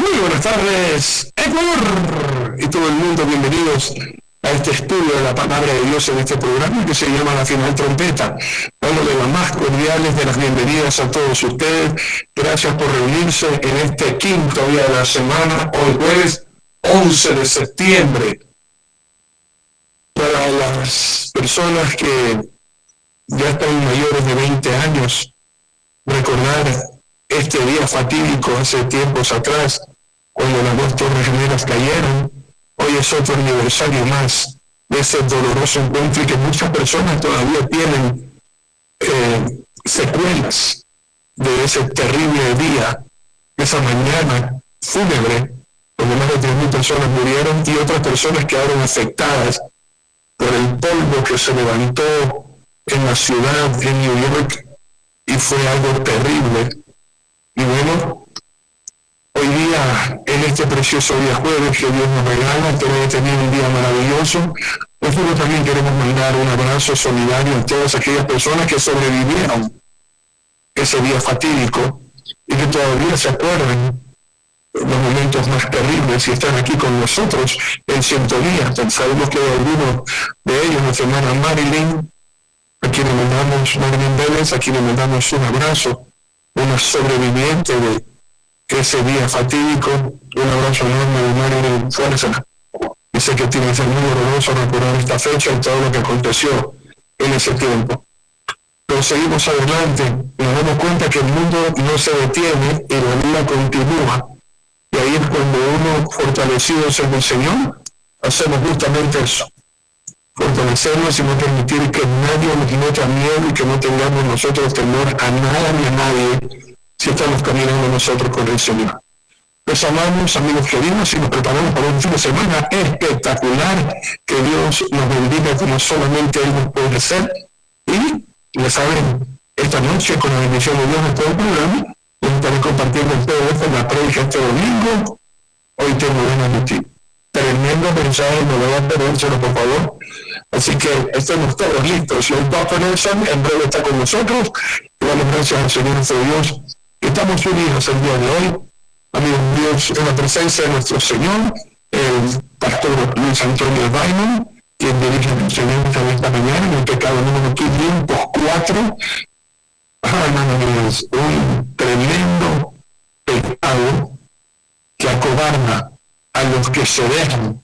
Muy buenas tardes, Ecuador y todo el mundo, bienvenidos a este estudio de la palabra de Dios en este programa que se llama La Final Trompeta. Uno de las más cordiales de las bienvenidas a todos ustedes. Gracias por reunirse en este quinto día de la semana, hoy jueves 11 de septiembre. Para las personas que ya están mayores de 20 años, recordar este día fatídico hace tiempos atrás, cuando las dos torres gemelas cayeron. Hoy es otro aniversario más de ese doloroso encuentro y que muchas personas todavía tienen secuelas de ese terrible día, esa mañana fúnebre, donde más de 3.000 personas murieron y otras personas quedaron afectadas por el polvo que se levantó en la ciudad de New York, y fue algo terrible. Y bueno, hoy día, en este precioso día jueves que Dios nos regala, que hoy tenido un día maravilloso, nosotros también queremos mandar un abrazo solidario a todas aquellas personas que sobrevivieron ese día fatídico y que todavía se acuerdan los momentos más terribles y están aquí con nosotros en sintonía. Sabemos que algunos de ellos, nuestra hermana Marilyn, a quien le mandamos, Marilyn Vélez, a quien le mandamos un abrazo, una sobreviviente de ese día fatídico. Un abrazo enorme de Marilyn, fuerza. Y sé que tiene que ser muy doloroso recordar esta fecha y todo lo que aconteció en ese tiempo. Pero seguimos adelante, nos damos cuenta que el mundo no se detiene y la vida continúa. Y ahí es cuando uno, fortalecidos en el Señor, hacemos justamente eso. Fortalecernos y no permitir que nadie nos meta miedo y que no tengamos nosotros temor a nada ni a nadie si estamos caminando nosotros con el Señor. Los amamos, amigos queridos, y nos preparamos para un fin de semana espectacular. Que Dios nos bendiga como solamente Él nos puede hacer. Y ya saben, esta noche, con la bendición de Dios en todo el programa, les estaré compartiendo el PDF en la prédica este domingo. Hoy tengo ganas de ti. Tremendo mensaje, no lo voy a perdérselo, por favor. Así que estamos todos listos. Y el Papa Nelson en breve está con nosotros. Le damos gracias al Señor nuestro Dios. Estamos unidos el día de hoy, amigos míos, en la presencia de nuestro Señor, el pastor Luis Antonio Diamond, quien dirige la enseñanza de esta mañana en el pecado número 504. Hermanos, un tremendo pecado que acobarda a los que se dejan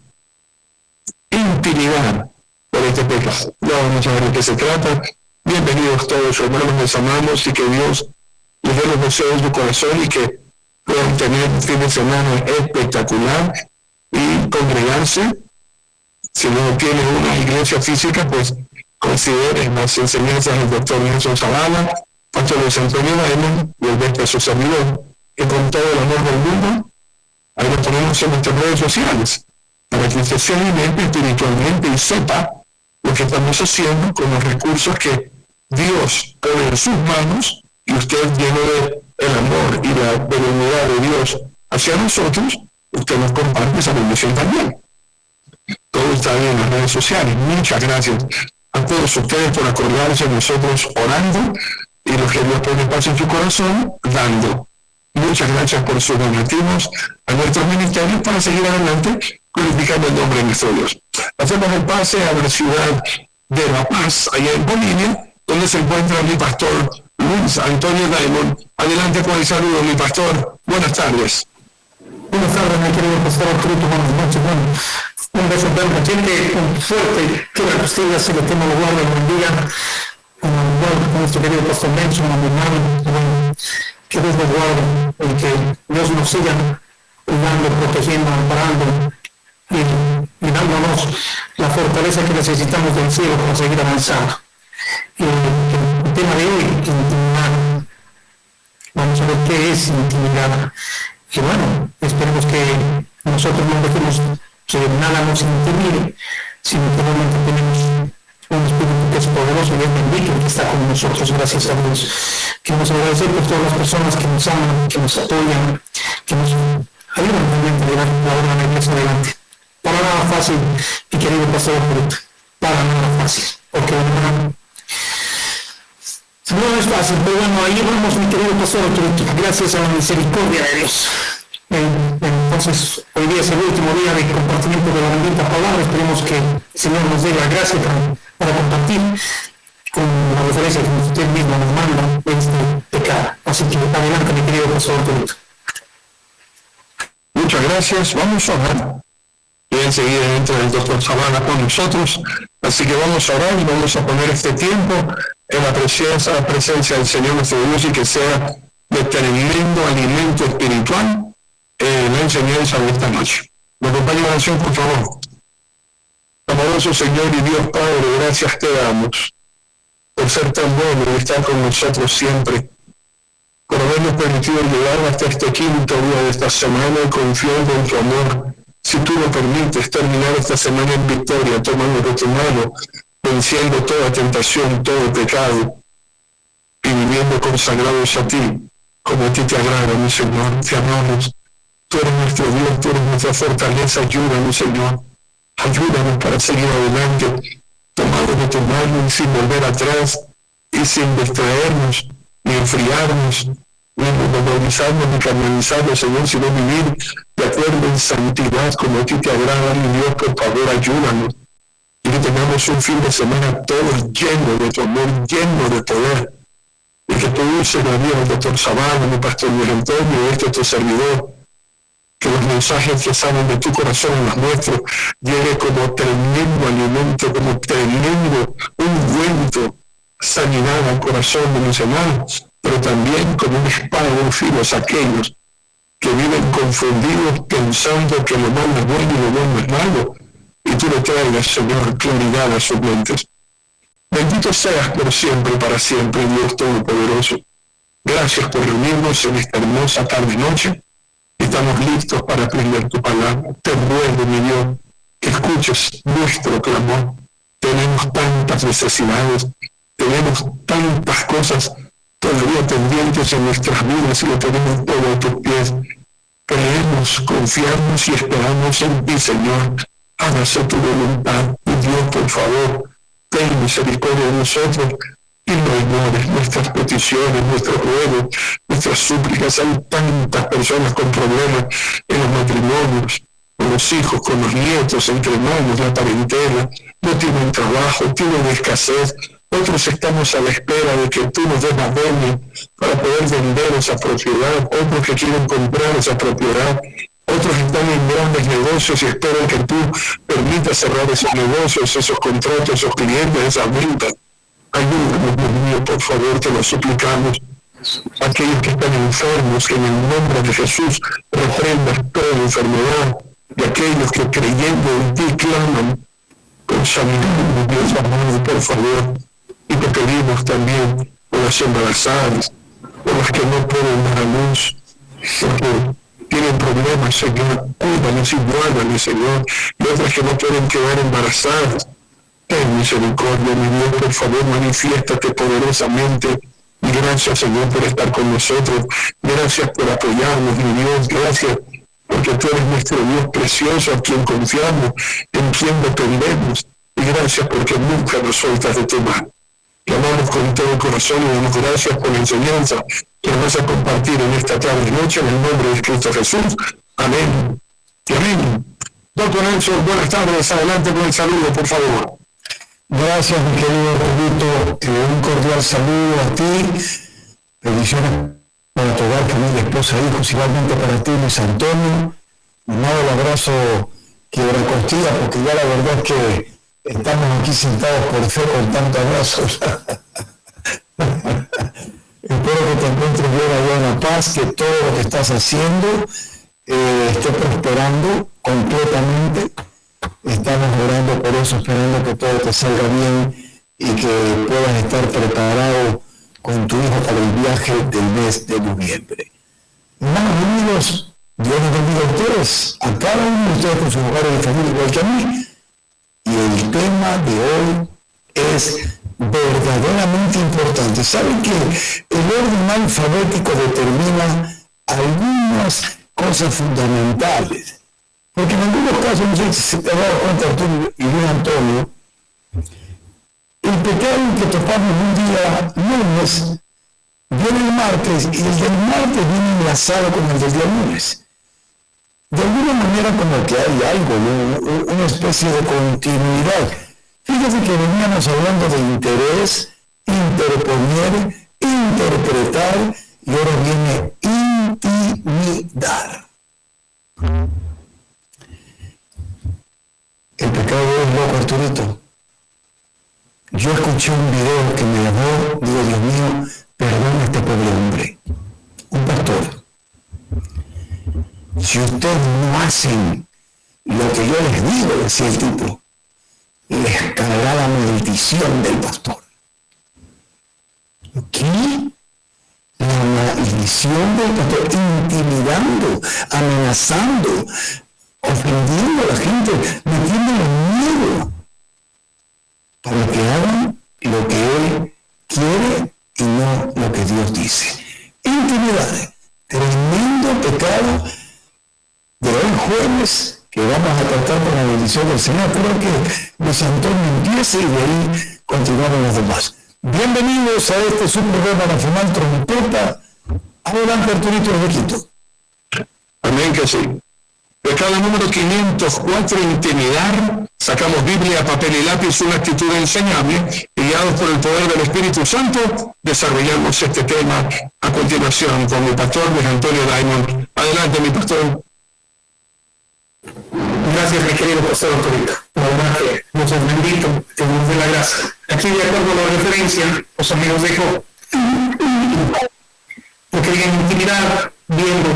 intimidar por este pecado. Ya vamos a ver de qué se trata. Bienvenidos todos, hermanos, les amamos y que Dios les dé los deseos de corazón y que puedan tener un fin de semana espectacular y congregarse. Si no tienen una iglesia física, pues consideren las enseñanzas del doctor Nelson Zavala, pastor Luis Antonio Diamond y el de su servidor, que con todo el amor del mundo, ahí lo ponemos en nuestras redes sociales, para que usted se alimente espiritualmente y sepa lo que estamos haciendo con los recursos que Dios pone en sus manos, y usted, lleno de el amor y la benignidad de Dios hacia nosotros, usted nos comparte esa bendición también. Todo está bien en las redes sociales. Muchas gracias a todos ustedes por acordarse de nosotros orando y lo que Dios pone paz en su corazón, dando. Muchas gracias por sus donativos a nuestros ministerios para seguir adelante glorificando el nombre de nuestro Dios. Hacemos el pase a la ciudad de La Paz, allá en Bolivia, donde se encuentra mi pastor Luis Antonio Diamond. Adelante con el saludo, mi pastor. Buenas tardes. Buenas tardes, mi querido pastor Arturo. Buenas noches. Bueno, un beso fuerte, un fuerte, que la justicia se le tenga lo guarda y lo bendiga. Con nuestro querido pastor Nelson, a mi hermano, que Dios nos guarde y que Dios nos siga cuidando, protegiendo, amparando y dándonos la fortaleza que necesitamos del cielo para seguir avanzando. El tema de hoy, intimidad. Vamos a ver qué es intimidad. Y bueno, esperemos que nosotros no dejemos que nada nos intimide, sino que realmente tenemos un espíritu que es poderoso y es bendito, que está con nosotros, gracias a Dios. Queremos agradecer por todas las personas que nos aman, que nos apoyan, que nos ayudan también a llevar la obra de la iglesia adelante. Para nada fácil, mi querido pastor Arturo, para nada fácil, porque no es fácil, pero bueno, ahí vamos, mi querido pastor Arturo, gracias a la misericordia de Dios. Entonces, hoy día es el último día de compartimiento de la bendita palabra. Esperemos que el Señor nos dé la gracia para compartir con la referencia que usted mismo nos manda este pecado. Así que adelante, mi querido pastor Arturo. Muchas gracias. Vamos a orar. Y enseguida entra el doctor Zavala con nosotros. Así que vamos a orar y vamos a poner este tiempo en la presencia del Señor nuestro Dios y que sea de tremendo alimento espiritual la enseñanza de esta noche. ¿Me acompaña la oración, por favor? Amoroso Señor y Dios Padre, gracias te damos por ser tan bueno y estar con nosotros siempre, por habernos permitido llegar hasta este quinto día de esta semana y confiando en tu amor. Si tú lo permites, terminar esta semana en victoria, tomando de tu mano, venciendo toda tentación, todo pecado y viviendo consagrados a ti, como a ti te agrada, mi Señor. Te amamos. Tú eres nuestro Dios, tú eres nuestra fortaleza. Ayúdanos, Señor. Ayúdanos para seguir adelante, tomados de tu mano y sin volver atrás y sin distraernos, ni enfriarnos, ni monopolizarnos, ni canalizarnos, Señor, sino vivir de acuerdo en santidad como a ti te agrada, mi Dios. Por favor, ayúdanos. Y que tengamos un fin de semana todo lleno de tu amor, lleno de poder. Y que tú uses la vida del doctor Zavala, mi pastor Luis Antonio, este tu servidor. Que los mensajes que salen de tu corazón a los nuestros lleguen como tremendo alimento, como tremendo ungüento, sanidad al corazón de los hermanos, pero también como una espada de filo a aquellos que viven confundidos pensando que lo malo es bueno y lo bueno es malo, y tú le traigas, Señor, claridad a sus mentes. Bendito seas por siempre y para siempre, Dios Todopoderoso. Gracias por reunirnos en esta hermosa tarde-noche. Estamos listos para aprender tu palabra. Te ruego, mi Dios, que escuches nuestro clamor. Tenemos tantas necesidades, tenemos tantas cosas todavía pendientes en nuestras vidas y lo tenemos todo a tus pies. Creemos, confiamos y esperamos en ti, Señor. Hágase tu voluntad. Y Dios, por favor, ten misericordia de nosotros y no ignores nuestras peticiones, nuestros ruegos, nuestras súplicas. Hay tantas personas con problemas en los matrimonios, con los hijos, con los nietos, entre hermanos, la parentela, no tienen trabajo, tienen escasez. Otros estamos a la espera de que tú nos des la venia para poder vender esa propiedad, otros que quieren comprar esa propiedad, otros están en grandes negocios y esperan que tú permitas cerrar esos negocios, esos contratos, esos clientes, esas ventas. Ayúdanos, Dios mío, por favor, te lo suplicamos. Aquellos que están enfermos, que en el nombre de Jesús reprendas toda enfermedad, y aquellos que creyendo en ti claman por sanidad, Dios amado, por favor. Y te pedimos también por las embarazadas, por las que no pueden dar a luz, porque tienen problemas, Señor. Cuídanos y guárdanos, Señor. Y otras que no pueden quedar embarazadas. Ten misericordia, mi Dios, por favor, manifiéstate poderosamente. Y gracias, Señor, por estar con nosotros. Gracias por apoyarnos, mi Dios. Gracias porque tú eres nuestro Dios precioso, a quien confiamos, en quien dependemos. Y gracias porque nunca nos sueltas de tu mano. Clamamos con todo el corazón y damos gracias por la enseñanza que nos vas a compartir en esta tarde y noche, en el nombre de Cristo Jesús. Amén. Y amén. Doctor Nelson, buenas tardes. Adelante con el saludo, por favor. Gracias, mi querido Roberto. Un cordial saludo a ti. Bendiciones para tu hogar, familia, esposa, hijos, igualmente para ti, Luis Antonio. Un abrazo quiebra costilla, porque ya la verdad es que estamos aquí sentados por fe con tantos abrazos. Espero que te encuentres bien allá en La Paz, que todo lo que estás haciendo esté prosperando completamente. Estamos orando por eso, esperando que todo te salga bien y que puedas estar preparado con tu hijo para el viaje del mes de noviembre. Hermanos amigos, Dios les bendiga a ustedes, a cada uno de ustedes con sus hogares de familia igual que a mí. Y el tema de hoy es verdaderamente importante. ¿Saben que el orden alfabético determina algunas cosas fundamentales? Porque en algunos casos, no sé si se te ha dado cuenta Arturo y Luis Antonio, el pecado que topamos un día lunes viene el martes y el del martes viene enlazado con el del día lunes. de alguna manera como que hay algo, una especie de continuidad. Fíjate que veníamos hablando de interés, interponer, interpretar, y ahora viene intimidar. El pecado es loco, Arturito. Yo escuché un video que me llamó, digo, Dios mío, perdona a este pobre hombre. Un pastor. Si ustedes no hacen lo que yo les digo, decía el tipo, les caerá la maldición del pastor. ¿Qué? La maldición del pastor, intimidando, amenazando, ofendiendo a la gente, metiéndole miedo para que hagan lo que él quiere y no lo que Dios dice. Intimidad, tremendo pecado de hoy jueves que vamos a tratar con la bendición del Señor. Creo que Luis Antonio empieza y de ahí continuamos los demás. Bienvenidos a este subprograma nacional Trompeta. Adelante, Arturito de Quito. Amén que sí. Pecado número 504, intimidar. Sacamos Biblia, papel y lápiz, una actitud enseñable, y guiados por el poder del Espíritu Santo, desarrollamos este tema a continuación con mi pastor Luis Antonio Diamond. Adelante, mi pastor. Gracias, mi querido pastor Arturito. La verdad que Dios es bendito, que nos dé la gracia. Aquí, de acuerdo a la referencia, los amigos de Job, lo querían intimidar viendo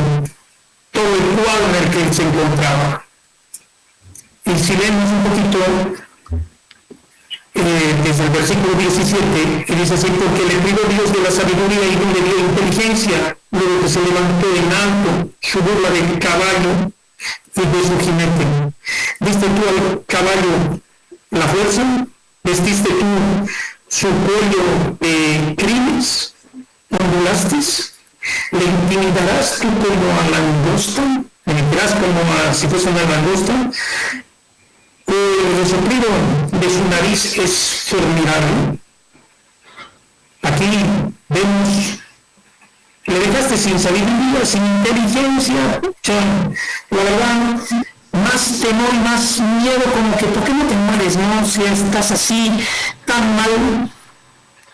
todo el cuadro en el que él se encontraba. Y si leemos un poquito desde el versículo 17, que dice así: porque le privó Dios de la sabiduría y no le dio inteligencia, luego que se levantó en alto su burla del caballo y de su jinete. ¿Viste tú al caballo la fuerza? ¿Vestiste tú su cuello de crines? ¿Ondulaste? ¿Le intimidarás tú como a la langosta? ¿Le meterás como si fuese una langosta? El resoplido de su nariz es formidable. Aquí vemos, le dejaste sin sabiduría, sin inteligencia, la verdad, más temor y más miedo, como que ¿por qué no te mueres? No, si estás así tan mal,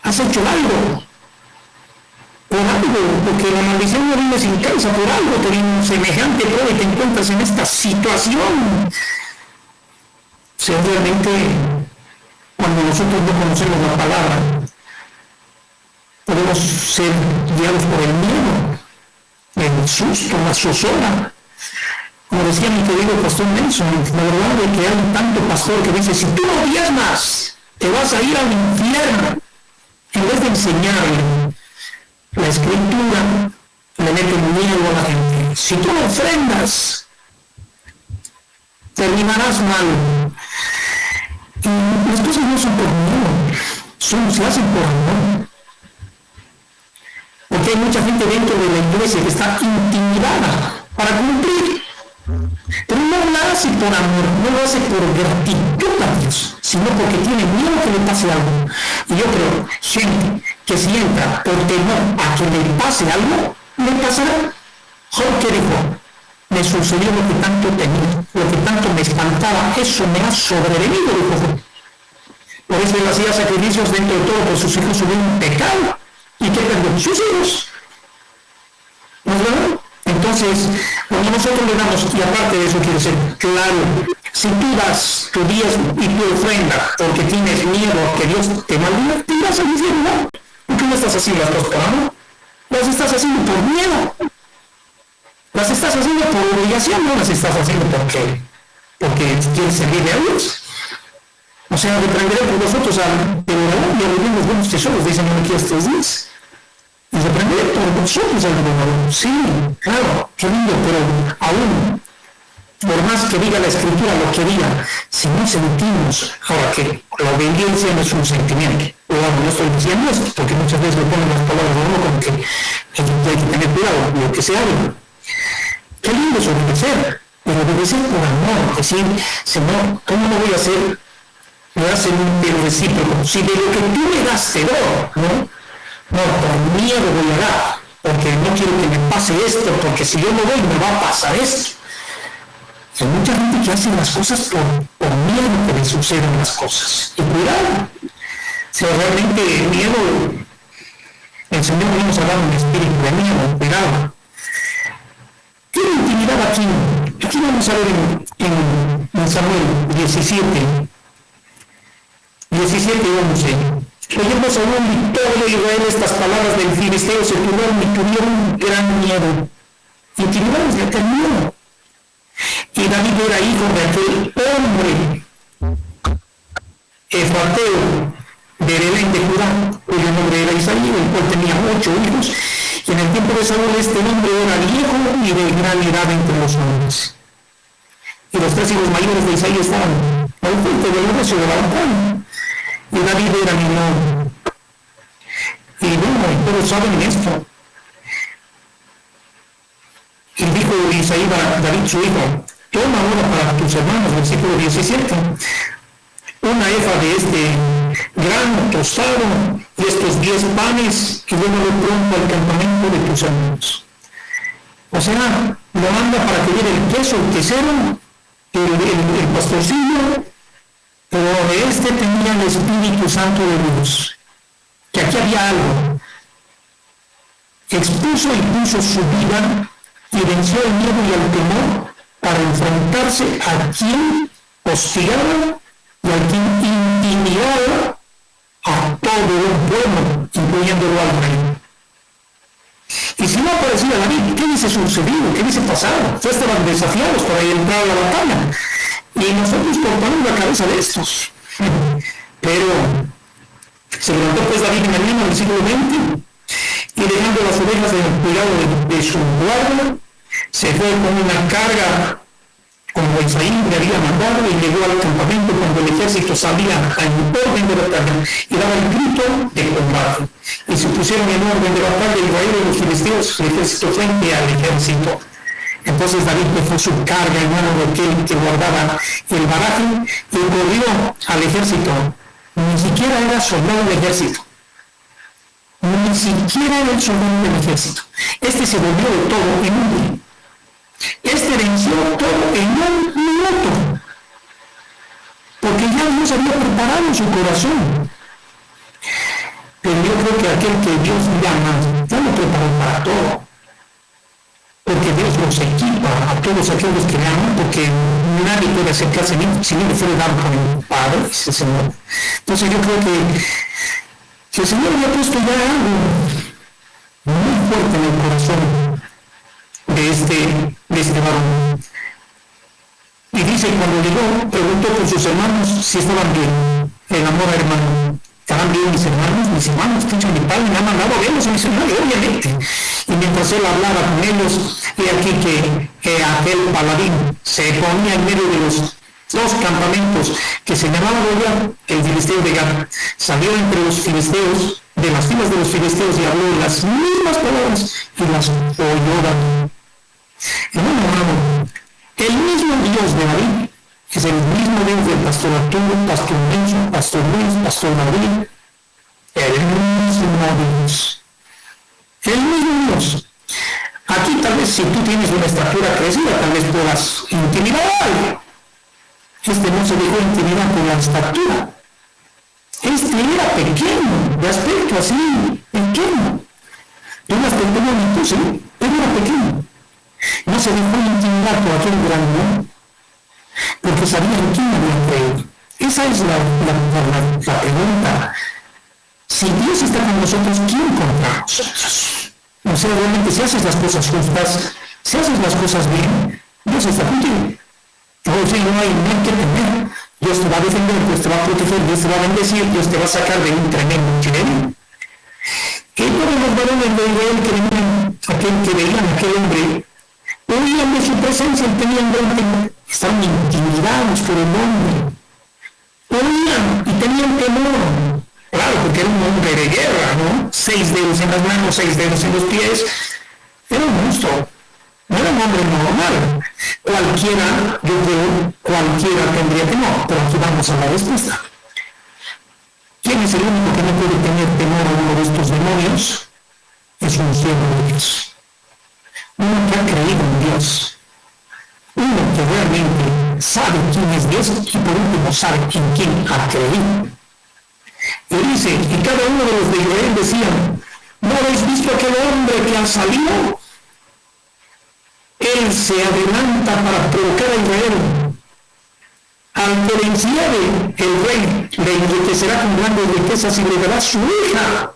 has hecho algo. Por algo, porque la maldición no viene sin causa, por algo te viene semejante prueba y te encuentras en esta situación. O sea, realmente, cuando nosotros no conocemos la palabra, podemos ser guiados por el miedo, el susto, la zozobra. Como decía mi querido pastor Nelson, la verdad es que hay un tanto pastor que dice: si tú no diezmas, te vas a ir al infierno. En vez de enseñarle la escritura, le meten miedo a la gente. Si tú no ofrendas, terminarás mal. Y las cosas no son por miedo, se hacen por amor. Porque hay mucha gente dentro de la iglesia que está intimidada para cumplir. Pero no lo hace por amor, no lo hace por gratitud a Dios, sino porque tiene miedo que le pase algo. Y yo creo, gente que si entra por temor a que le pase algo, le pasará. Job, que dijo: me sucedió lo que tanto temía, lo que tanto me espantaba, eso me ha sobrevenido, dijo Job. Por eso él hacía sacrificios dentro de todo por sus hijos, hubo un pecado. ¿Y qué perdió? Sus hijos. ¿No es verdad? Entonces, cuando nosotros le damos, y aparte de eso quiero ser claro, si tú das tu diezmo y tu ofrenda porque tienes miedo a que Dios te maldiga, te irás al infierno. ¿Por qué no estás haciendo las cosas por amor? Las estás haciendo por miedo. Las estás haciendo por obligación, no las estás haciendo porque quieres servirle a Dios. O sea, reprenderé por vosotros al devorador y abriré los buenos tesoros, dicen aquí estos días. Y reprenderé por vosotros al devorador. Sí, claro, qué lindo, pero aún, por más que diga la Escritura lo que diga, si no sentimos, ahora que la obediencia no es un sentimiento, o no estoy diciendo esto, porque muchas veces le ponen las palabras de uno como que hay que tener cuidado, lo que sea. Qué lindo es obedecer, pero obedecer por amor, decir: Señor, ¿cómo lo voy a hacer? Me hacen un recíproco. Si de lo que tú me das te doy, ¿no? No, por miedo voy a dar, porque no quiero que me pase esto, porque si yo no doy me va a pasar esto. Hay mucha gente que hace las cosas por miedo que le sucedan las cosas. Y cuidado, si realmente el miedo, el Señor nos ha dado un espíritu de miedo, cuidado. ¿Qué intimidad aquí? Aquí vamos a ver en Samuel 17, 11. Oyendo Saúl y todo Israel estas palabras del filisteo, se turbaron y tuvieron un gran miedo. Intimidados de aquel miedo. Y David era hijo de aquel hombre, efrateo de Belén de Judá, cuyo nombre era Isaí, el cual tenía 8 hijos. Y en el tiempo de Saúl este hombre era viejo y de gran edad entre los hombres. Y los 3 hijos mayores de Isaí estaban al frente del negocio de la batalla. Y David era menor. Y bueno, todos saben esto. Y dijo Isaí a David su hijo: toma ahora para tus hermanos, versículo 17, una efa de este grano tostado y estos 10 panes, y llévalo pronto al campamento de tus hermanos. O sea, lo manda para que lleve el queso, el quesero, el pastorcillo, pero de este tenía el Espíritu Santo de Dios, que aquí había algo. Expuso y puso su vida y venció el miedo y el temor para enfrentarse a quien hostigaba y a quien intimidaba a todo un pueblo, incluyéndolo al rey. Y si no aparecía David, ¿qué dice sucedido? ¿Qué dice pasado? Ya estaban desafiados para entrar a la batalla. Y nosotros cortamos la cabeza de estos. Pero se levantó pues David en el mismo del siglo XX, y dejando las ovejas en el cuidado de su guarda, se fue con una carga como Isaí le había mandado y llegó al campamento cuando el ejército salía en orden de batalla y daba el grito de combate. Y se pusieron en orden de batalla Israel y los filisteos, el ejército frente al ejército. Entonces David dejó su carga en mano de aquel que guardaba el baraje y corrió al ejército. Ni siquiera era soldado del ejército. Ni siquiera era el soldado del ejército. Este se volvió de todo en un día. Este venció todo en un minuto, porque ya Dios había preparado su corazón. Pero yo creo que aquel que Dios llama, ya lo preparó para todo, porque Dios los equipa a todos aquellos que le aman, porque nadie puede acercarse a mí si no le fuera dado por el Padre, dice el Señor. Entonces yo creo que el Señor había puesto ya algo muy fuerte en el corazón de este varón. Y dice, cuando llegó, preguntó por sus hermanos si estaban bien. El amor hermano, ¿estaban bien mis hermanos? Pucha, mi padre me ha mandado a verlos a mis hermanos, obviamente. Y mientras él hablaba con ellos, y aquí que aquel paladín se ponía en medio de los 2 campamentos que se llamaban Goliat, el filisteo de Gat, salió entre los filisteos, de las filas de los filisteos, y habló las mismas palabras y las oyó David. Hermano, el mismo Dios de David es el mismo Dios del pastor Arturo, pastor Mencho, pastor Luis, pastor David, el mismo Dios. El mismo Dios. Aquí tal vez si tú tienes una estatura crecida, tal vez puedas intimidar a alguien. Este no se dejó intimidar por la estatura. Este era pequeño, de aspecto así, pequeño. De un aspecto bonito, sí, pero era pequeño. No se dejó intimidar por aquel gran hombre, porque sabía en quién había creído. Esa es la pregunta. Si Dios está con nosotros, ¿quién contra nosotros? O sea, realmente si haces las cosas justas, si haces las cosas bien, Dios está contigo. O sea, no hay que temer. Dios te va a defender, Dios te va a proteger, Dios te va a bendecir, Dios te va a sacar de un tremendo chileno. Que todos los varones de Israel que venían, que veían a aquel hombre, oían de su presencia y tenían gran, estaban intimidados por el hombre. Oían y tenían temor. Claro, porque era un hombre de guerra, ¿no? 6 dedos en las manos, 6 dedos en los pies. Era un monstruo. No era un hombre normal. Cualquiera, yo creo, cualquiera tendría temor. Pero aquí vamos a la respuesta. ¿Quién es el único que no puede tener temor a uno de estos demonios? Es un siervo de Dios. Uno que ha creído en Dios. Uno que realmente sabe quién es Dios y por último sabe en quién ha creído. Y dice, y cada uno de los de Israel decían, ¿no habéis visto aquel hombre que ha salido? Él se adelanta para provocar a Israel. Al que venciere el rey, le enriquecerá con grandes riquezas y le dará su hija,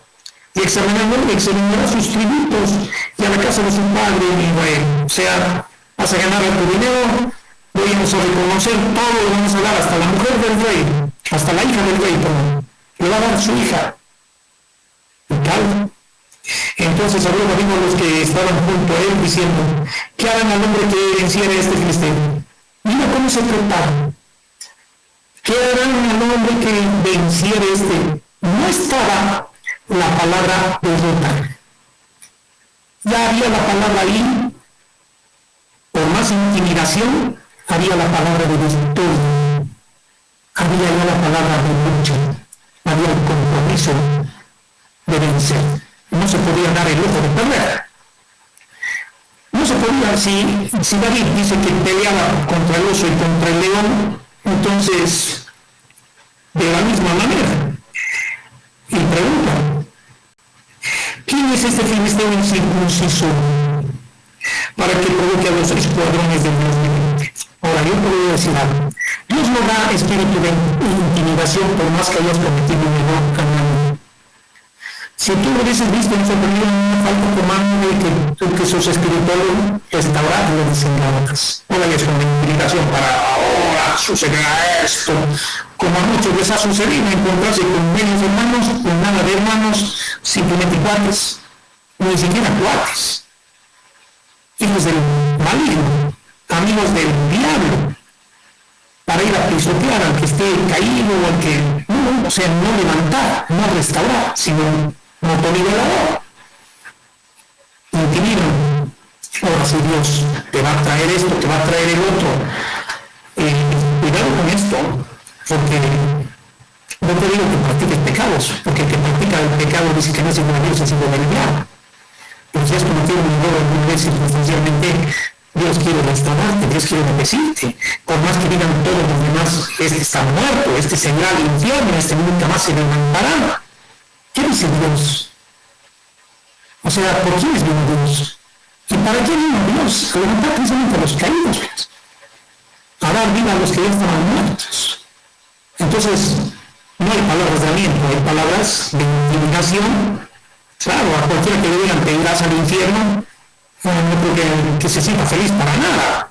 y examinará sus tributos y a la casa de su padre en Israel. O sea, vas a ganar tu dinero, vamos a reconocer todo, lo vamos a dar hasta la mujer del rey, hasta la hija del rey, perdón. Le va a dar su hija. Y tal. Entonces habló David a los que estaban junto a él diciendo, ¿qué harán al hombre que venciera a este filisteo? Mira cómo se prepara. ¿Qué harán al hombre que venciera este? No estaba la palabra derrota. Ya había la palabra ahí. Por más intimidación, había la palabra de victoria. Había ya la palabra de lucha. Había el compromiso de vencer. No se podía dar el lujo de perder. No se podía, si David dice que peleaba contra el oso y contra el león, entonces, de la misma manera. Y pregunta, ¿quién es este filisteo incircunciso para que provoque a los escuadrones de Dios viviente? Ahora, yo podría decir algo. Dios no da espíritu de intimidación por más que hayas cometido un error caminando. Si tú hubieses visto en sorprendido una falta comando de que tú que sos espiritual, restaurarlo dicen Gálatas. No vayas con intimidación para ahora sucederá esto. Como a muchos les ha sucedido encontrarse con medios hermanos, con nada de hermanos, simplemente cuates, ni siquiera cuates. Hijos del maligno, amigos del diablo, para ir a pisotear al que esté caído o al que, no, o sea, no levantar, no restaurar, sino motonivelador. Intimidan. Ahora si Dios te va a traer esto, te va a traer el otro, cuidado con esto, porque no te digo que practiques pecados, porque el que practica el pecado dice que no es igual a Dios, es igual al diablo. Pero si has cometido un error alguna vez circunstancialmente, Dios quiere restaurarte, Dios quiere bendecirte. Por más que digan todos los demás, este está muerto, este se irá al infierno, este nunca más se levantará. ¿Qué dice Dios? O sea, ¿por quién es vino Dios? ¿Y para qué vino Dios? A levantar precisamente a los caídos, a dar vida a los que ya estaban muertos. Entonces, no hay palabras de aliento, hay palabras de intimidación. Claro, a cualquiera que le digan te irás al infierno, no creo que se sienta feliz para nada.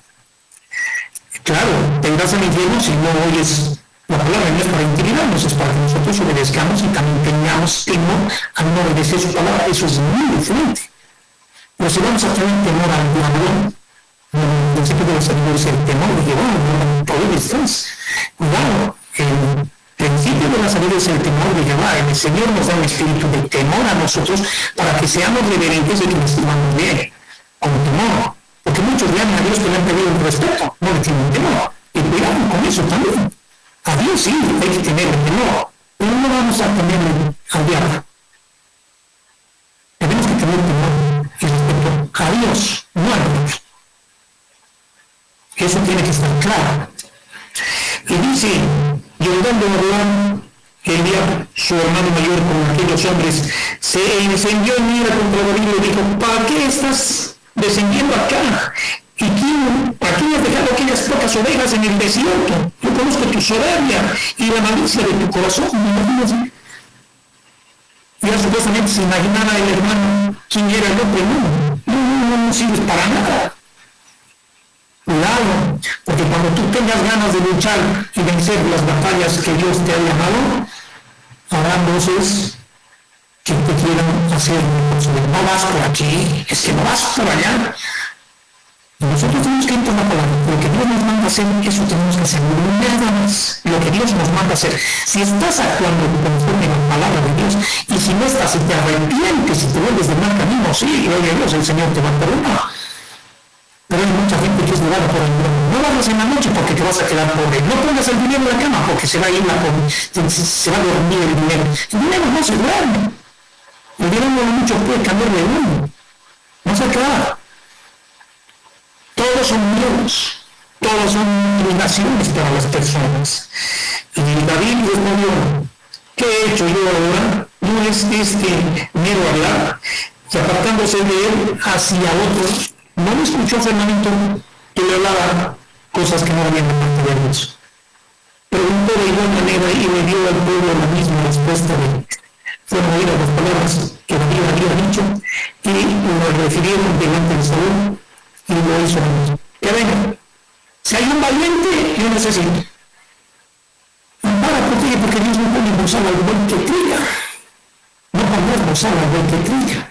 Claro, te irás al infierno si no oyes la palabra. No es para intimidarnos, es para que nosotros obedezcamos y también tengamos temor a no obedecer su palabra. Eso es muy diferente. Pero si vamos a tener temor al diablo, el principio de la sabiduría es el temor de Jehová, no poder estás. Cuidado, el principio de la sabiduría es el temor de Jehová. El Señor nos da un espíritu de temor a nosotros para que seamos reverentes y que nos estimamos bien, con temor. Porque muchos le aman a Dios que le han pedido un respeto, no le tienen temor. Y cuidado con eso también. A Dios sí hay que tener temor, pero no vamos a tenerle al diablo. Tenemos que tener temor y respeto a Dios, no a Dios. Eso tiene que estar claro. Y dice, llegando a Abraham, Eliab, su hermano mayor, con aquellos hombres, se encendió en ira contra David y le dijo, ¿para qué estás descendiendo acá? ¿Y para quién has dejado aquellas pocas ovejas en el desierto? Yo conozco tu soberbia y la malicia de tu corazón. Ya supuestamente se imaginaba el hermano quién era el hombre. No sirves para nada. Cuidado, porque cuando tú tengas ganas de luchar y vencer las batallas que Dios te ha llamado, habrá voces que te quieran hacer, no vas por aquí, es que no vas por allá. Y nosotros tenemos que ir por la palabra. Lo que Dios nos manda a hacer, eso tenemos que hacer. Nada más. Lo que Dios nos manda a hacer. Si estás actuando conforme a la palabra de Dios, y si no estás, si te arrepientes, si te vuelves de mal camino, sí, oye Dios, el Señor te va a perdonar. Pero hay mucha gente que es llevada por el dinero. No lo hagas en la noche porque te vas a quedar pobre. No pongas el dinero en la cama porque se va a ir se va a dormir el dinero. El dinero no se duerme. El dinero no mucho puede cambiar de uno. No se acaba. Todos son míos. todas son obligaciones para las personas. Y David respondió, ¿qué he hecho yo ahora? No es mero hablar, y apartándose de él hacia otros, no le escuchó a Fernandito que le hablaba cosas que no habían de parte de Dios. Preguntó de igual manera y le dio al pueblo la misma respuesta fueron oídas las palabras que David había dicho y lo refirieron delante de Saúl y lo hizo mismo. Que venga, si hay un valiente, yo necesito. Para proteger porque Dios no pone bozal al buen que trilla. No pongas bozal al buen que trilla.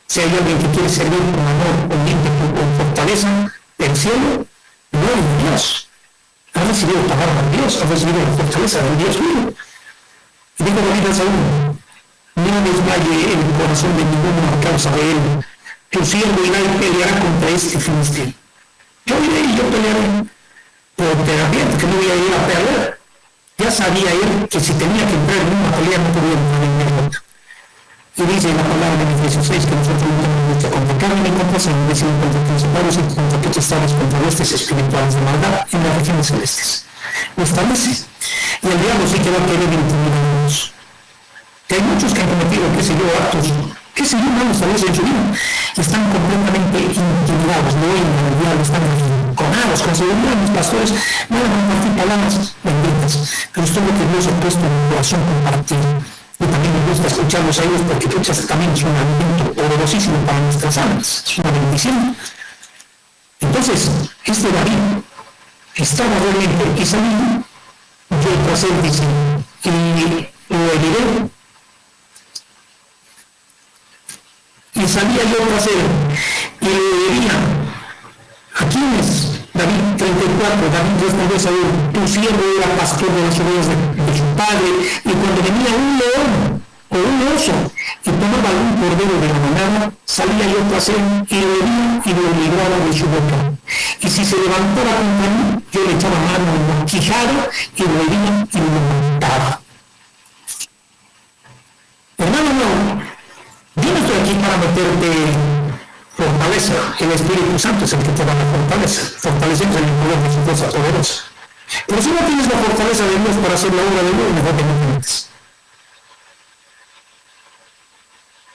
Si hay alguien que quiere servir con amor, con fortaleza, el cielo, no es Dios. Ha recibido palabra de Dios, ha recibido la fortaleza del Dios vivo. Y dijo David a Saúl, no desmaye el corazón de ninguno a causa de él. Tu siervo irá y peleará contra este filisteo. Yo iré y yo pelearé. Pero te advierto que no voy a ir a pelear. Ya sabía él que si tenía que entrar en una pelea no podía entrar en el otro. Y dice la palabra en Efesios 6 que nosotros no tenemos lucha contra carne ni contra sangre, sino contra principados y contra potestades, contra huestes espirituales de maldad en las regiones celestes. Lo establece. Y el diablo sí que va a querer intimidarnos. Que hay muchos que han cometido, actos, no establece en su vida. Están completamente intimidados, no oyen al diablo, están arrinconados, con seguridad mis pastores van a compartir palabras benditas. Pero esto es lo que Dios ha puesto en mi corazón compartir. Y también me gusta escucharlos a ellos porque también es un alimento poderosísimo para nuestras almas, es una bendición. Entonces, David estaba realmente, y salí yo tras él, dice, y lo heriré, y salía yo tras él, y lo hería. ¿A quiénes? David 34, David respondió a Saúl, tu siervo era pastor de las ovejas de su padre, y cuando venía un león o un oso y tomaba algún cordero de la manada, salía yo tras él y lo hería y lo libraba de su boca. Y si se levantaba contra mí, yo le echaba mano en la quijada y lo hería y lo mataba. Hermano, no, yo no estoy aquí para meterte fortaleza. El Espíritu Santo es el que te da la fortaleza. Fortalecemos en el poder de su fuerza poderosa. Pero si no tienes la fortaleza de Dios para hacer la obra de Dios, mejor que no te metes.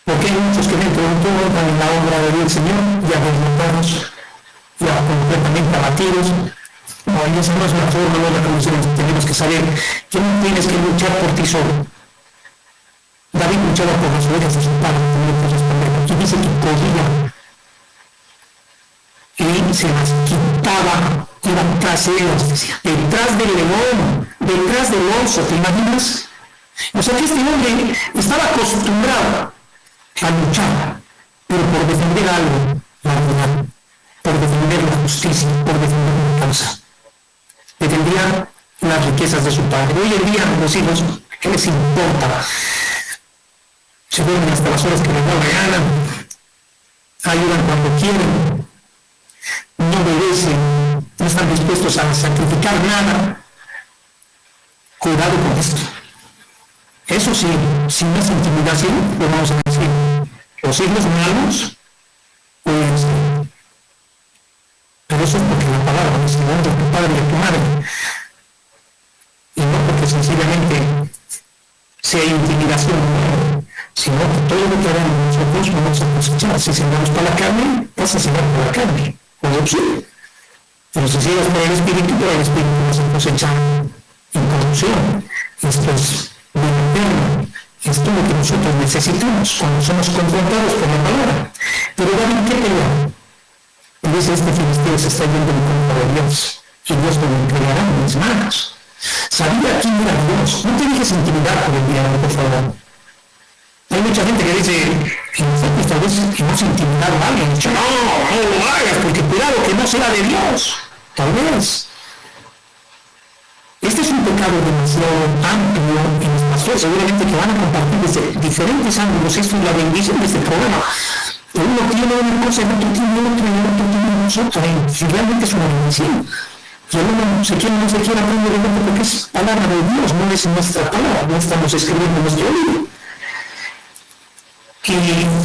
Porque hay muchos que dentro de todo entran en la obra de Dios, Señor, ya derrotados, ya completamente abatidos. No, y esa no es una forma, no es la condición. Tenemos que saber que no tienes que luchar por ti solo. David luchaba por las ovejas de su padre, también por responder. Y dice que podía. Y se las quitaba, iba tras ellas, detrás del león, detrás del oso, ¿te imaginas? O sea que este hombre estaba acostumbrado a luchar, pero por defender algo, la verdad, por defender la justicia, por defender una causa. Defendía las riquezas de su padre. Hoy en día los hijos, ¿qué les importa? Se duermen hasta las horas que les da la gana, ayudan cuando quieren, no obedecen, no están dispuestos a sacrificar nada. Cuidado con esto. Eso sí, si no es intimidación, lo vamos a decir. Los hijos malos, pues, pero eso es porque la palabra dice, honra a tu padre y a tu madre. Y no porque sencillamente sea intimidación, sino que todo lo que hagamos nosotros vamos a cosechar. Si sembramos para la carne, vas a sembrar para la carne. Pues sí. Pero si sigues por el Espíritu vas a cosechar incorrupción. Esto es bien eterno. Esto es lo que nosotros necesitamos cuando somos confrontados por la palabra. Pero David, ¿qué pelea? Y dice, este filisteo se está yendo en contra de Dios, y Dios lo entregará en mis manos. Sabía quién era Dios. No te dejes intimidar por el diablo, por favor. Hay mucha gente que dice, nosotros tal vez hemos intimidado a alguien. Dice, no lo hagas, porque cuidado que no sea de Dios. Tal vez. Este es un pecado demasiado amplio y los pastores seguramente que van a compartir desde diferentes ángulos. Esto es la bendición de este programa. Uno tiene una cosa, el otro tiene otra, y el otro tiene otra. Y realmente es una bendición. Y el uno no se quiere aprender de otro porque es palabra de Dios, no es nuestra palabra, no estamos escribiendo nuestro libro. que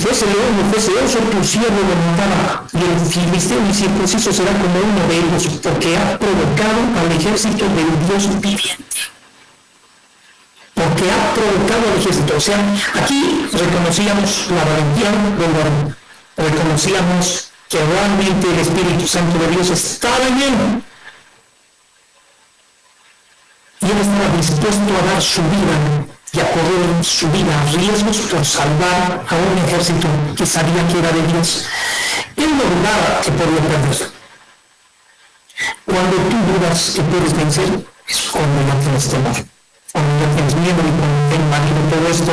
fuese león o fuese oso, tu siervo lo mataba, y el filisteo incircunciso será como uno de ellos, porque ha provocado al ejército del Dios viviente. Porque ha provocado al ejército. O sea, aquí reconocíamos la valentía del varón, reconocíamos que realmente el Espíritu Santo de Dios estaba en él. Y él estaba dispuesto a dar su vida y a correr su vida a riesgos por salvar a un ejército que sabía que era de Dios. Él no dudaba que podía perder. Cuando tú dudas que puedes vencer, es cuando ya tienes temor, cuando ya tienes miedo y cuando te invadido todo esto,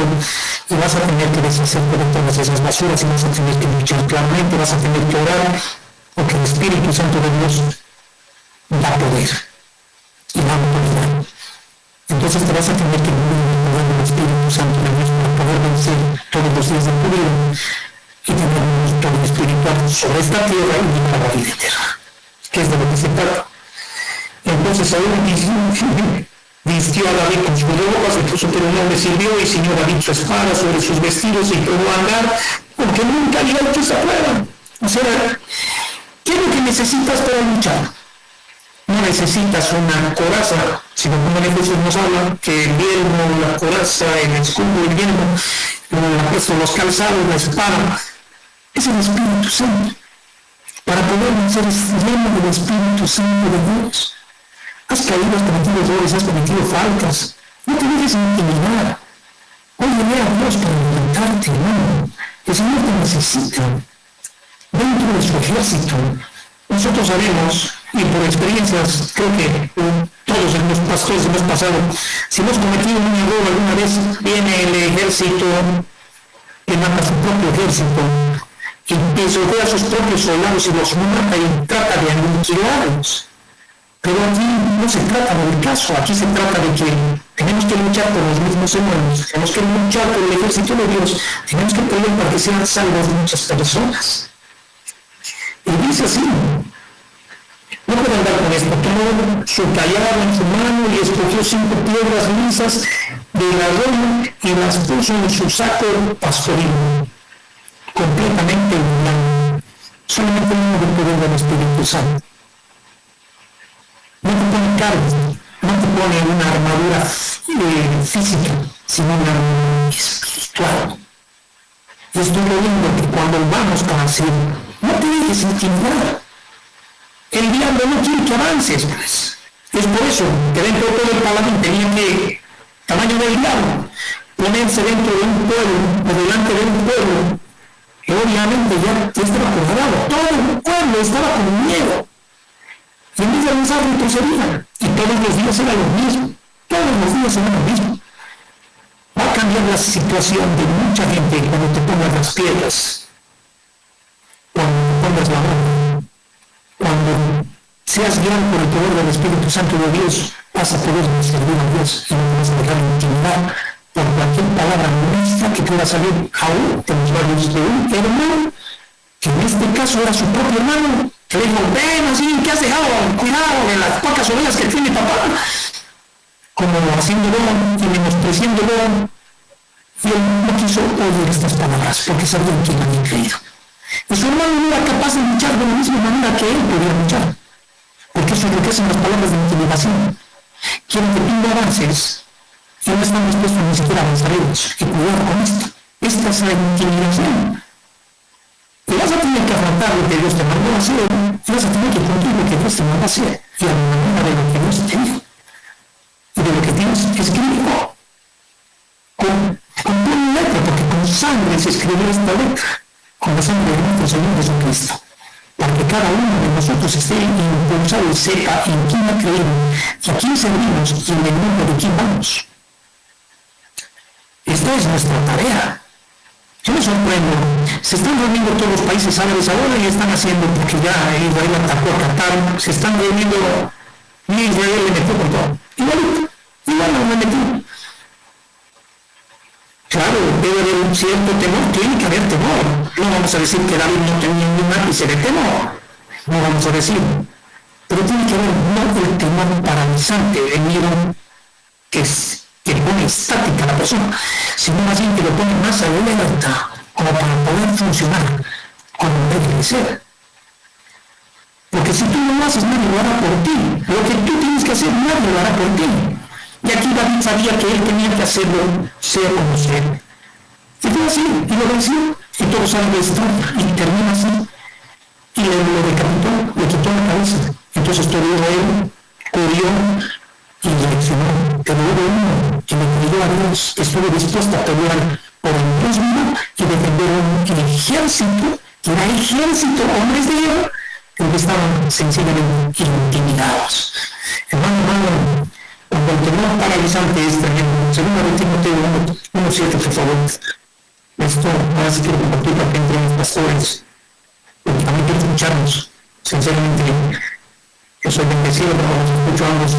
y vas a tener que deshacerte de todas esas basuras y vas a tener que luchar claramente, vas a tener que orar, porque el Espíritu Santo de Dios da poder y da autoridad. Entonces te vas a tener que vivir en el poder del Espíritu Santo de Dios para poder vencer todos los días de tu vida y tener un victoria espiritual sobre esta tierra y llegar a la vida eterna, que es de lo que se trata. Entonces Saúl vistió a David con sus ropas, le puso por un nombre, sirvió y ciñó David su espada sobre sus vestidos y probó a andar, porque nunca había hecho esa prueba. O sea, ¿qué es lo que necesitas para luchar? No necesitas una coraza, sino como en Jesús nos habla, que el yelmo, la coraza, el escudo, el yelmo, los calzados, la espada, es el Espíritu Santo. Para poder vencer es lleno del Espíritu Santo de Dios. Has caído, has cometido errores, has cometido faltas. No te dejes intimidar. Óyeme a Dios para levantarte, hermano. El Señor te necesita dentro de su ejército. Nosotros sabemos, y por experiencias, creo que todos los pastores hemos pasado, si hemos cometido un error alguna vez, viene el ejército, que mata a su propio ejército, y pisotea a sus propios soldados y los mata y trata de aniquilarlos. Pero aquí no se trata del caso, aquí se trata de que tenemos que luchar por los mismos hermanos, tenemos que luchar por el ejército de Dios, tenemos que pelear para que sean salvas muchas personas. Y dice así, no puede andar con esto, tomó su callado en su mano y escogió 5 piedras lisas del arroyo y las puso en su saco pastoril, completamente blanco, solamente el poder del Espíritu Santo. No te pone carne, no te pone una armadura física, sino una armadura espiritual. Y estoy leyendo que cuando vamos para hacer, no te dejes intimidar. El diablo no quiere que avances, pues. Es por eso que dentro de todo el paladín tenía que, tamaño del diablo, ponerse dentro de un pueblo o delante de un pueblo, que obviamente ya estaba acordado. Todo el pueblo estaba con miedo. Y en vez de avanzar, retrocedían. Y todos los días era lo mismo. Todos los días era lo mismo. Va a cambiar la situación de mucha gente cuando te pongas las piedras, cuando te pongas la mano, cuando seas guiado por el poder del Espíritu Santo de Dios, vas a poder servir a Dios y no te vas a dejar intimidar por cualquier palabra honesta que pueda salir aún de los labios de un hermano, que en este caso era su propio hermano, que le dijo, ven así, ¿qué has dejado? Cuidado de las pocas ovejas que tiene papá. Como haciéndolo y menospreciándolo, y él no quiso oír estas palabras, porque sabía en quién había creído. Y su hermano no era capaz de luchar de la misma manera que él podía luchar, porque eso es lo que hacen las palabras de intimidación. Quieren que tú no avances, y no están dispuestos ni siquiera a avanzar ellos. Y cuidado con esto. Esta es la intimidación. Y vas a tener que afrontar lo que Dios te mandó a hacer, y vas a tener que cumplir lo que Dios te mandó a hacer, y a la manera de lo que Dios te dijo, y de lo que Dios escribió, con plena letra, porque con sangre se escribió esta letra, con la sangre de nuestro Señor Jesucristo, para que cada uno de nosotros esté impulsado y sepa en quién ha creído, y a quién servimos, y en el nombre de quién vamos. Esta es nuestra tarea. Yo me sorprendo, se están reuniendo todos los países árabes ahora y están haciendo, porque ya Israel atacó a Qatar, se están reuniendo, y Israel le metió con todo. Igual lo metió. Claro, debe haber un cierto temor, tiene que haber temor. No vamos a decir que David no tenía ningún ápice de temor, no vamos a decir. Pero tiene que haber no el temor paralizante, el miedo que pone estática a la persona, sino más bien que lo pone más alerta, como para poder funcionar como debe de ser. Porque si tú no lo haces, nadie lo hará por ti. Lo que tú tienes que hacer, nadie lo hará por ti. Y aquí David sabía que él tenía que hacerlo, sea como sea. Y fue así, y lo venció, y todos saben de esto, y termina así. Y lo decapitó, le quitó la cabeza. Entonces todo Israel corrió y reaccionó. Pero hubo uno que le creyó a Dios, que estuvo dispuesto a pelear por el Dios vivo y defender un ejército, que era ejército, hombres de guerra, que estaban sencillamente intimidados. Hermano, cuando el temor paralizante es tremendo, según el Timoteo 1:7, por favor. Esto más quiero compartir para que entre los pastores, porque también quiero escucharnos. Sinceramente, yo soy bendecido cuando los escucho a ambos.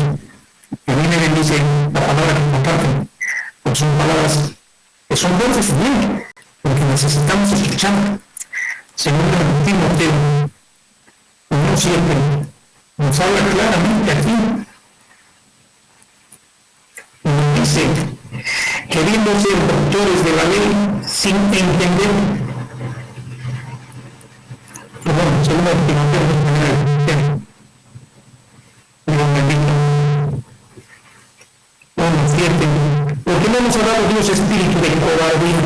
Y a mí me bendice la palabra que comparten, porque son palabras que son voces bien, porque necesitamos escuchar. Según el Timoteo 1:7, nos habla claramente aquí. Nos dice, queriendo ser doctores de la ley sin entender. Perdón, según el Timoteo 1:7, porque no nos ha dado Dios espíritu de cobardía.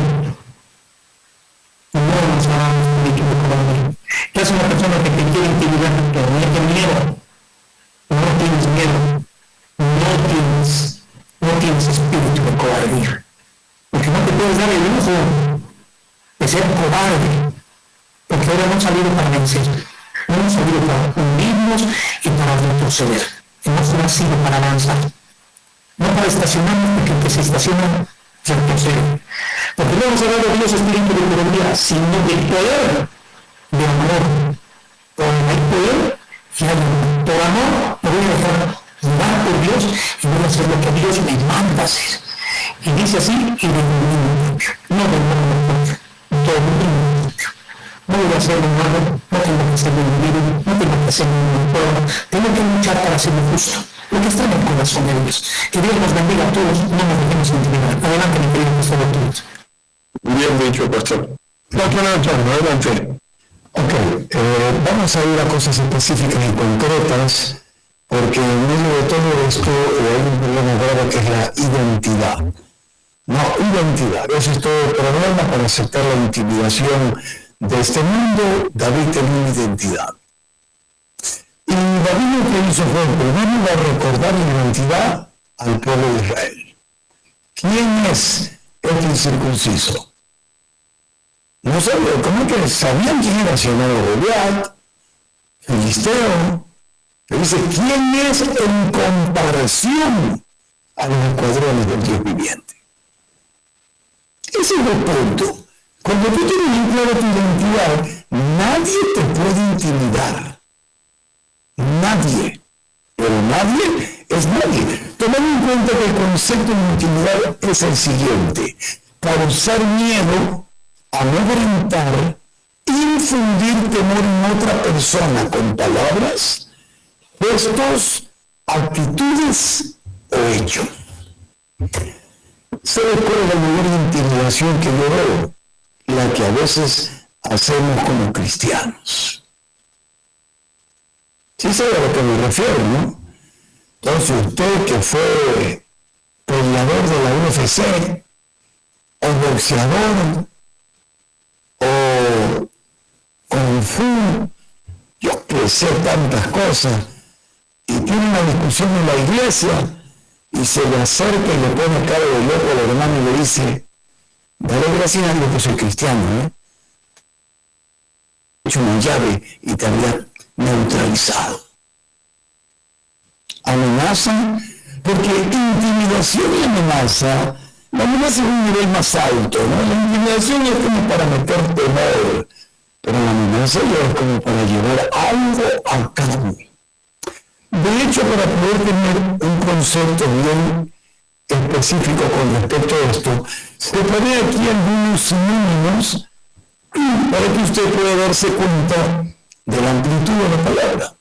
No nos ha dado espíritu de cobardía. ¿Qué hace una persona que te quiere intimidar? Que no tiene miedo. No tienes miedo. No tienes espíritu de cobardía. Porque no te puedes dar el lujo de ser cobarde. Porque ahora hemos salido para vencer. No hemos salido para unirnos y para retroceder. Hemos nacido para avanzar. No para estacionarnos, porque el que se estaciona retrocede. Porque no nos ha dado Dios espíritu de cobardía, sino de poder, de amor. Por el poder y hay amor. Por amor me voy a dejar llevar por Dios y voy a hacer lo que Dios me manda hacer. Y dice así, y de mi propio, no del mundo propio, todo el mundo propio. No voy a hacer lo malo, no tengo que hacerlo indebido, no tengo que hacerlo indebido, tengo que luchar para hacerlo justo, lo que está en el corazón de Dios. Que Dios nos bendiga a todos, no nos dejemos intimidar. Adelante, mi querido pastor Arturo. Bien dicho, pastor. Doctor Antonio, adelante. Ok, vamos a ir a cosas específicas y concretas, porque en medio de todo esto hay un problema grave que es la identidad. No, identidad. Ese es todo el problema para aceptar la intimidación de este mundo. David tenía una identidad. Y David lo que hizo fue, en primer lugar, recordar la identidad al pueblo de Israel. ¿Quién es el incircunciso? No sabía, ¿cómo que sabían quién era? Si no Goliat, Filisteo. Pero dice, ¿quién es en comparación a los escuadrones del Dios viviente? Ese es el punto. Cuando tú tienes bien claro tu identidad, nadie te puede intimidar. Nadie. Pero nadie es nadie. Tomando en cuenta que el concepto de intimidad es el siguiente: causar miedo, amedrentar, infundir temor en otra persona con palabras, gestos, actitudes o hechos. ¿Sabes cuál es la mayor intimidación que yo veo? La que a veces hacemos como cristianos. Sí sabe a lo que me refiero, ¿no? Entonces usted que fue peleador de la UFC, o boxeador, o kung fu, yo que sé tantas cosas, y tiene una discusión en la iglesia, y se le acerca y le pone cara de loco al hermano y le dice, dale gracias a Dios que soy cristiano, He hecho una llave y te había neutralizado. Amenaza, porque intimidación y amenaza, la amenaza es un nivel más alto, ¿no? La intimidación es como para meter temor, pero la amenaza ya es como para llevar algo a cabo. De hecho, para poder tener un concepto bien específico con respecto a esto, separé aquí algunos sinónimos para que usted pueda darse cuenta de la amplitud de la palabra.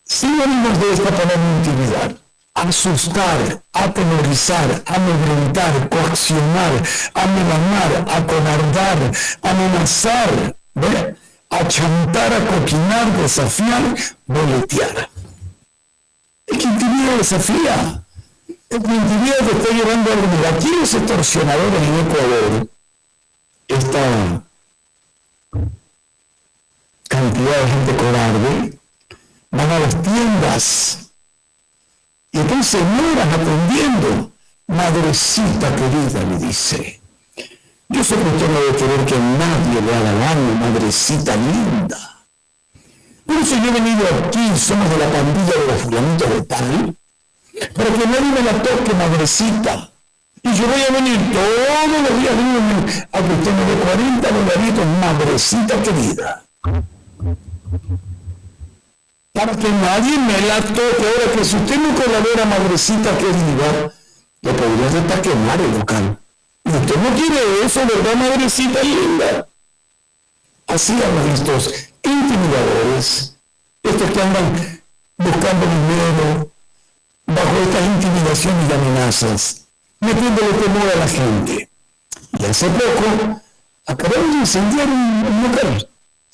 Sinónimos de esta palabra intimidar: asustar, atemorizar, amedrentar, coaccionar, amenazar, acobardar, amenazar, ¿ve? Achantar, acoquinar, desafiar, boletear. El que intimida desafía. El que intimida te está llevando a algo. Aquí los extorsionadores en Ecuador, esta cantidad de gente cobarde, van a las tiendas y entonces señoras atendiendo. Madrecita querida, le dice, yo sé que usted no debe querer que nadie le haga daño, madrecita linda. Por eso yo he venido aquí, somos de la pandilla de los fulanitos de tal, para que nadie me la toque, madrecita. Y yo voy a venir todos los días a que usted me dé 40 dolaritos, madrecita querida. Para que nadie me la toque. Ahora que si usted me colabora, madrecita querida, le podría hasta quemar el local. Y usted no quiere eso, ¿verdad, madrecita linda? Así hablan estos intimidadores, estos que andan buscando dinero bajo estas intimidaciones y amenazas, metiéndole temor a la gente. Y hace poco acabaron de incendiar un local,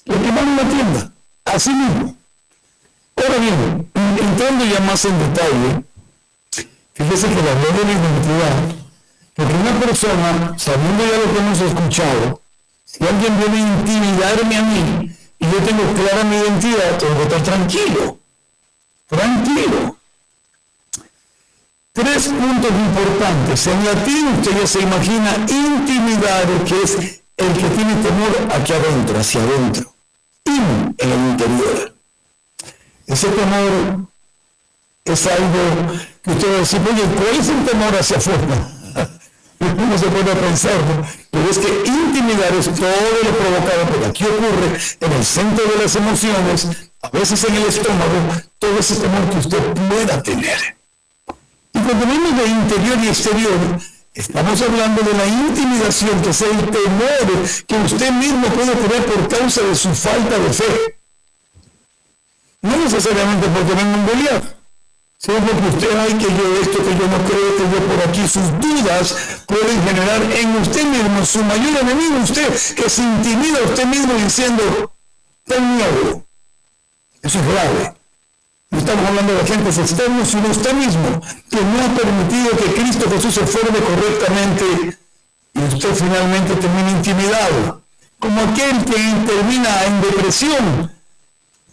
le quemaron una tienda, así mismo. Ahora bien, entrando ya más en detalle, fíjese que la ley de la identidad, porque una persona, sabiendo ya lo que hemos escuchado, si alguien viene a intimidarme a mí y yo tengo clara mi identidad, tengo que estar tranquilo. Tranquilo. 3 puntos importantes. En latín usted ya se imagina intimidar, que es el que tiene temor aquí adentro, hacia adentro. En el interior. Ese temor es algo que usted va a decir, oye, ¿cuál es el temor hacia afuera? Uno se puede pensar, ¿no? Pero es que intimidar es todo lo provocado, porque aquí ocurre en el centro de las emociones, a veces en el estómago, todo ese temor que usted pueda tener. Y cuando hablamos de interior y exterior, estamos hablando de la intimidación, que es el temor que usted mismo puede tener por causa de su falta de fe. No necesariamente porque venga un Goliat, sino porque usted, ay, que yo esto, que yo no creo, que yo por aquí, sus dudas pueden generar en usted mismo su mayor enemigo, usted, que se intimida a usted mismo diciendo, ten miedo. Eso es grave. No estamos hablando de agentes externos, sino usted mismo, que no ha permitido que Cristo Jesús se forme correctamente y usted finalmente termina intimidado, como aquel que termina en depresión.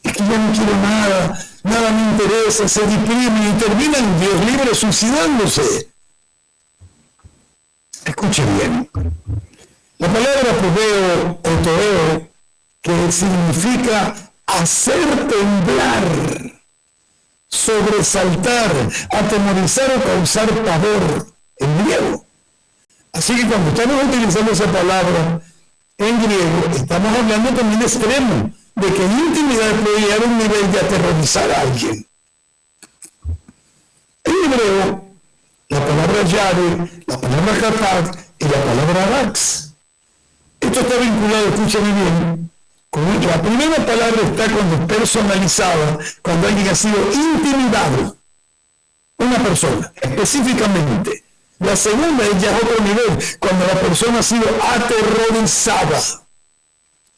Es que yo no quiero nada, nada me interesa, se deprime y termina, Dios libre, suicidándose. Escuche bien. La palabra probeo o toeo, que significa hacer temblar, sobresaltar, atemorizar o causar pavor en griego. Así que cuando estamos utilizando esa palabra en griego, estamos hablando también de extremo, de que en intimidad puede llegar a un nivel de aterrorizar a alguien. En hebreo, la palabra llave, la palabra katat y la palabra rax. Esto está vinculado, escúchame bien, con la primera palabra está cuando personalizada, cuando alguien ha sido intimidado, una persona, específicamente. La segunda es ya otro nivel, cuando la persona ha sido aterrorizada.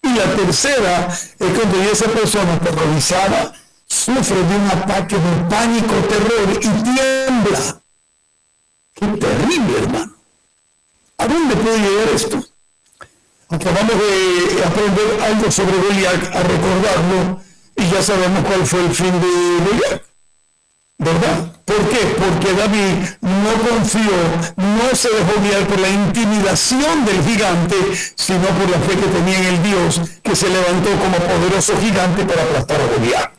Y la tercera es cuando esa persona aterrorizada sufre de un ataque de pánico, terror y tiembla. ¡Qué terrible, hermano! ¿A dónde puede llegar esto? Acabamos de aprender algo sobre Goliat, a recordarlo, y ya sabemos cuál fue el fin de Goliat, ¿verdad? ¿Por qué? Porque David no confió, no se dejó guiar por la intimidación del gigante, sino por la fe que tenía en el Dios que se levantó como poderoso gigante para aplastar a Goliat.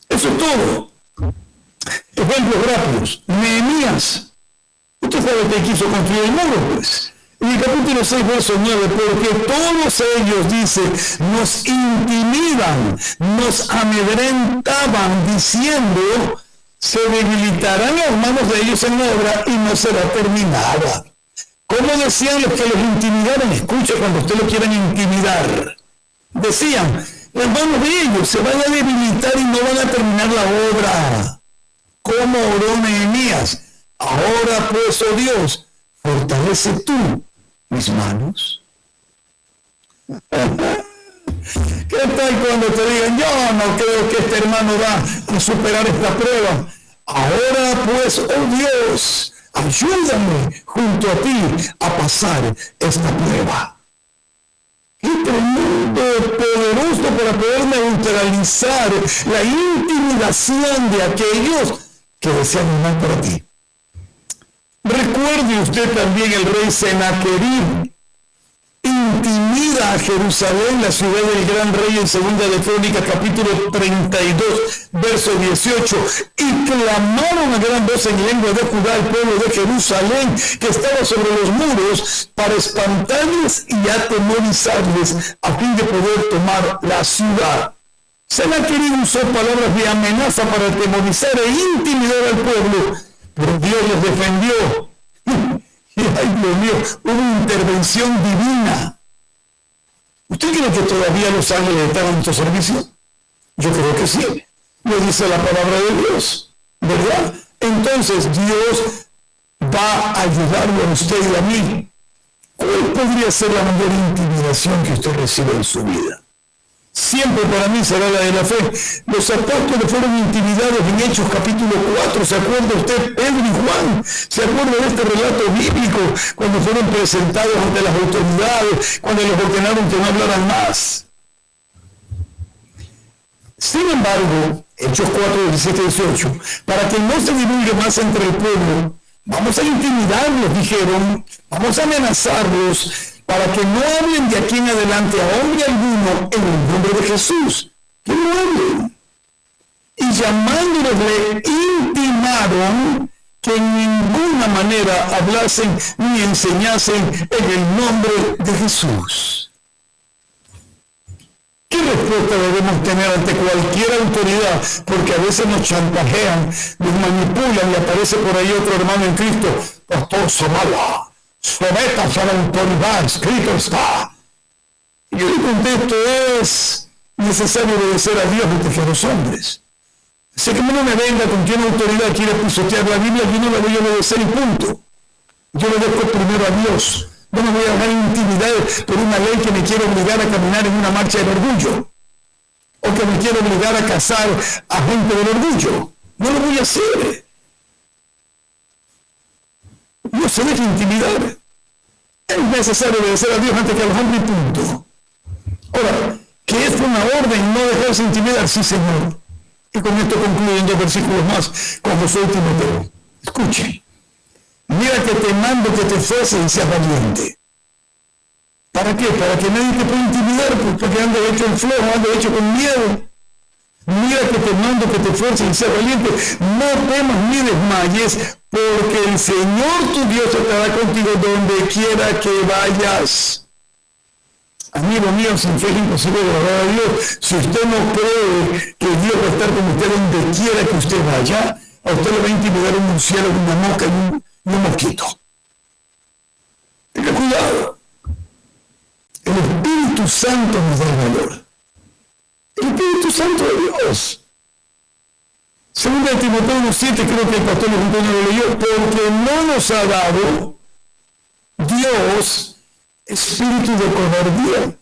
Eso es todo. Ejemplos rápidos. Nehemías. Usted sabe que quiso construir el muro, pues. En el capítulo 6, verso 9, porque todos ellos, dice, nos intimidan, nos amedrentaban, diciendo, se debilitarán las manos de ellos en la obra y no será terminada. ¿Cómo decían los que los intimidaron? Escuche cuando usted lo quieran intimidar. Decían, las manos de ellos se van a debilitar y no van a terminar la obra. como oró Nehemías. Ahora pues, oh Dios, fortalece tú mis manos. ¿Qué tal cuando te digan, yo no creo que este hermano va a superar esta prueba? Ahora pues, oh Dios, ayúdame junto a ti a pasar esta prueba. ¡Qué tremendo, poderoso para poder neutralizar la intimidación de aquellos que desean el mal para ti! Recuerde usted también el rey Sennacherib intimida a Jerusalén, la ciudad del gran rey, en 2 de Crónicas, capítulo 32, verso 18, y clamaron a gran voz en lengua de Judá al pueblo de Jerusalén que estaba sobre los muros para espantarles y atemorizarles a fin de poder tomar la ciudad. Sennacherib usó palabras de amenaza para atemorizar e intimidar al pueblo, pero Dios los defendió. Y ay, Dios mío, hubo intervención divina. ¿Usted cree que todavía los ángeles están en nuestro servicio? Yo creo que sí. Lo dice la palabra de Dios, ¿verdad? Entonces Dios va a ayudarlo a usted y a mí. ¿Cuál podría ser la mayor intimidación que usted recibe en su vida? Siempre para mí será la de la fe. Los apóstoles fueron intimidados en Hechos capítulo 4. ¿Se acuerda usted? Pedro y Juan. ¿Se acuerda de este relato bíblico? Cuando fueron presentados ante las autoridades, cuando les ordenaron que no hablaran más. Sin embargo, Hechos 4, 17 y 18, para que no se divulgue más entre el pueblo, vamos a intimidarlos, dijeron, vamos a amenazarlos, para que no hablen de aquí en adelante a hombre alguno en el nombre de Jesús. Que no hablen. Y llamándolos le intimaron que en ninguna manera hablasen ni enseñasen en el nombre de Jesús. ¿Qué respuesta debemos tener ante cualquier autoridad? Porque a veces nos chantajean, nos manipulan y aparece por ahí otro hermano en Cristo, Pastor Zavala. Sométase a la autoridad, escrito está. Y yo le contesto, es necesario obedecer a Dios antes que a los hombres. Así que no me venga con quien autoridad quiere pisotear la Biblia, yo no la voy a obedecer y punto. Yo le dejo primero a Dios. No me voy a dejar intimidar por una ley que me quiere obligar a caminar en una marcha del orgullo. O que me quiere obligar a casar a gente del orgullo. No lo voy a hacer. No se deje intimidar. Es necesario obedecer a Dios antes que a los hombres y punto. Ahora, que es una orden no dejarse intimidar, sí, Señor. Y con esto concluyen 2 versículos más con Josué y Timoteo. Escuchen. Mira que te mando que te esfuerces y seas valiente. ¿Para qué? Para que nadie te pueda intimidar, porque andas hecho en flojo, andas hecho con miedo. Mira que te mando que te esfuerces y seas valiente. No temas ni desmayes, porque el Señor tu Dios estará contigo donde quiera que vayas. Amigo mío, sin fe es imposible agradar a Dios. Si usted no cree que Dios va a estar con usted donde quiera que usted vaya, a usted le va a intimidar un murciélago, una mosca y un mosquito. Tenga cuidado. El Espíritu Santo nos da el valor. El Espíritu Santo de Dios. Segunda de Timoteo 1:7, creo que el pastor Antonio lo leyó, porque no nos ha dado Dios espíritu de cobardía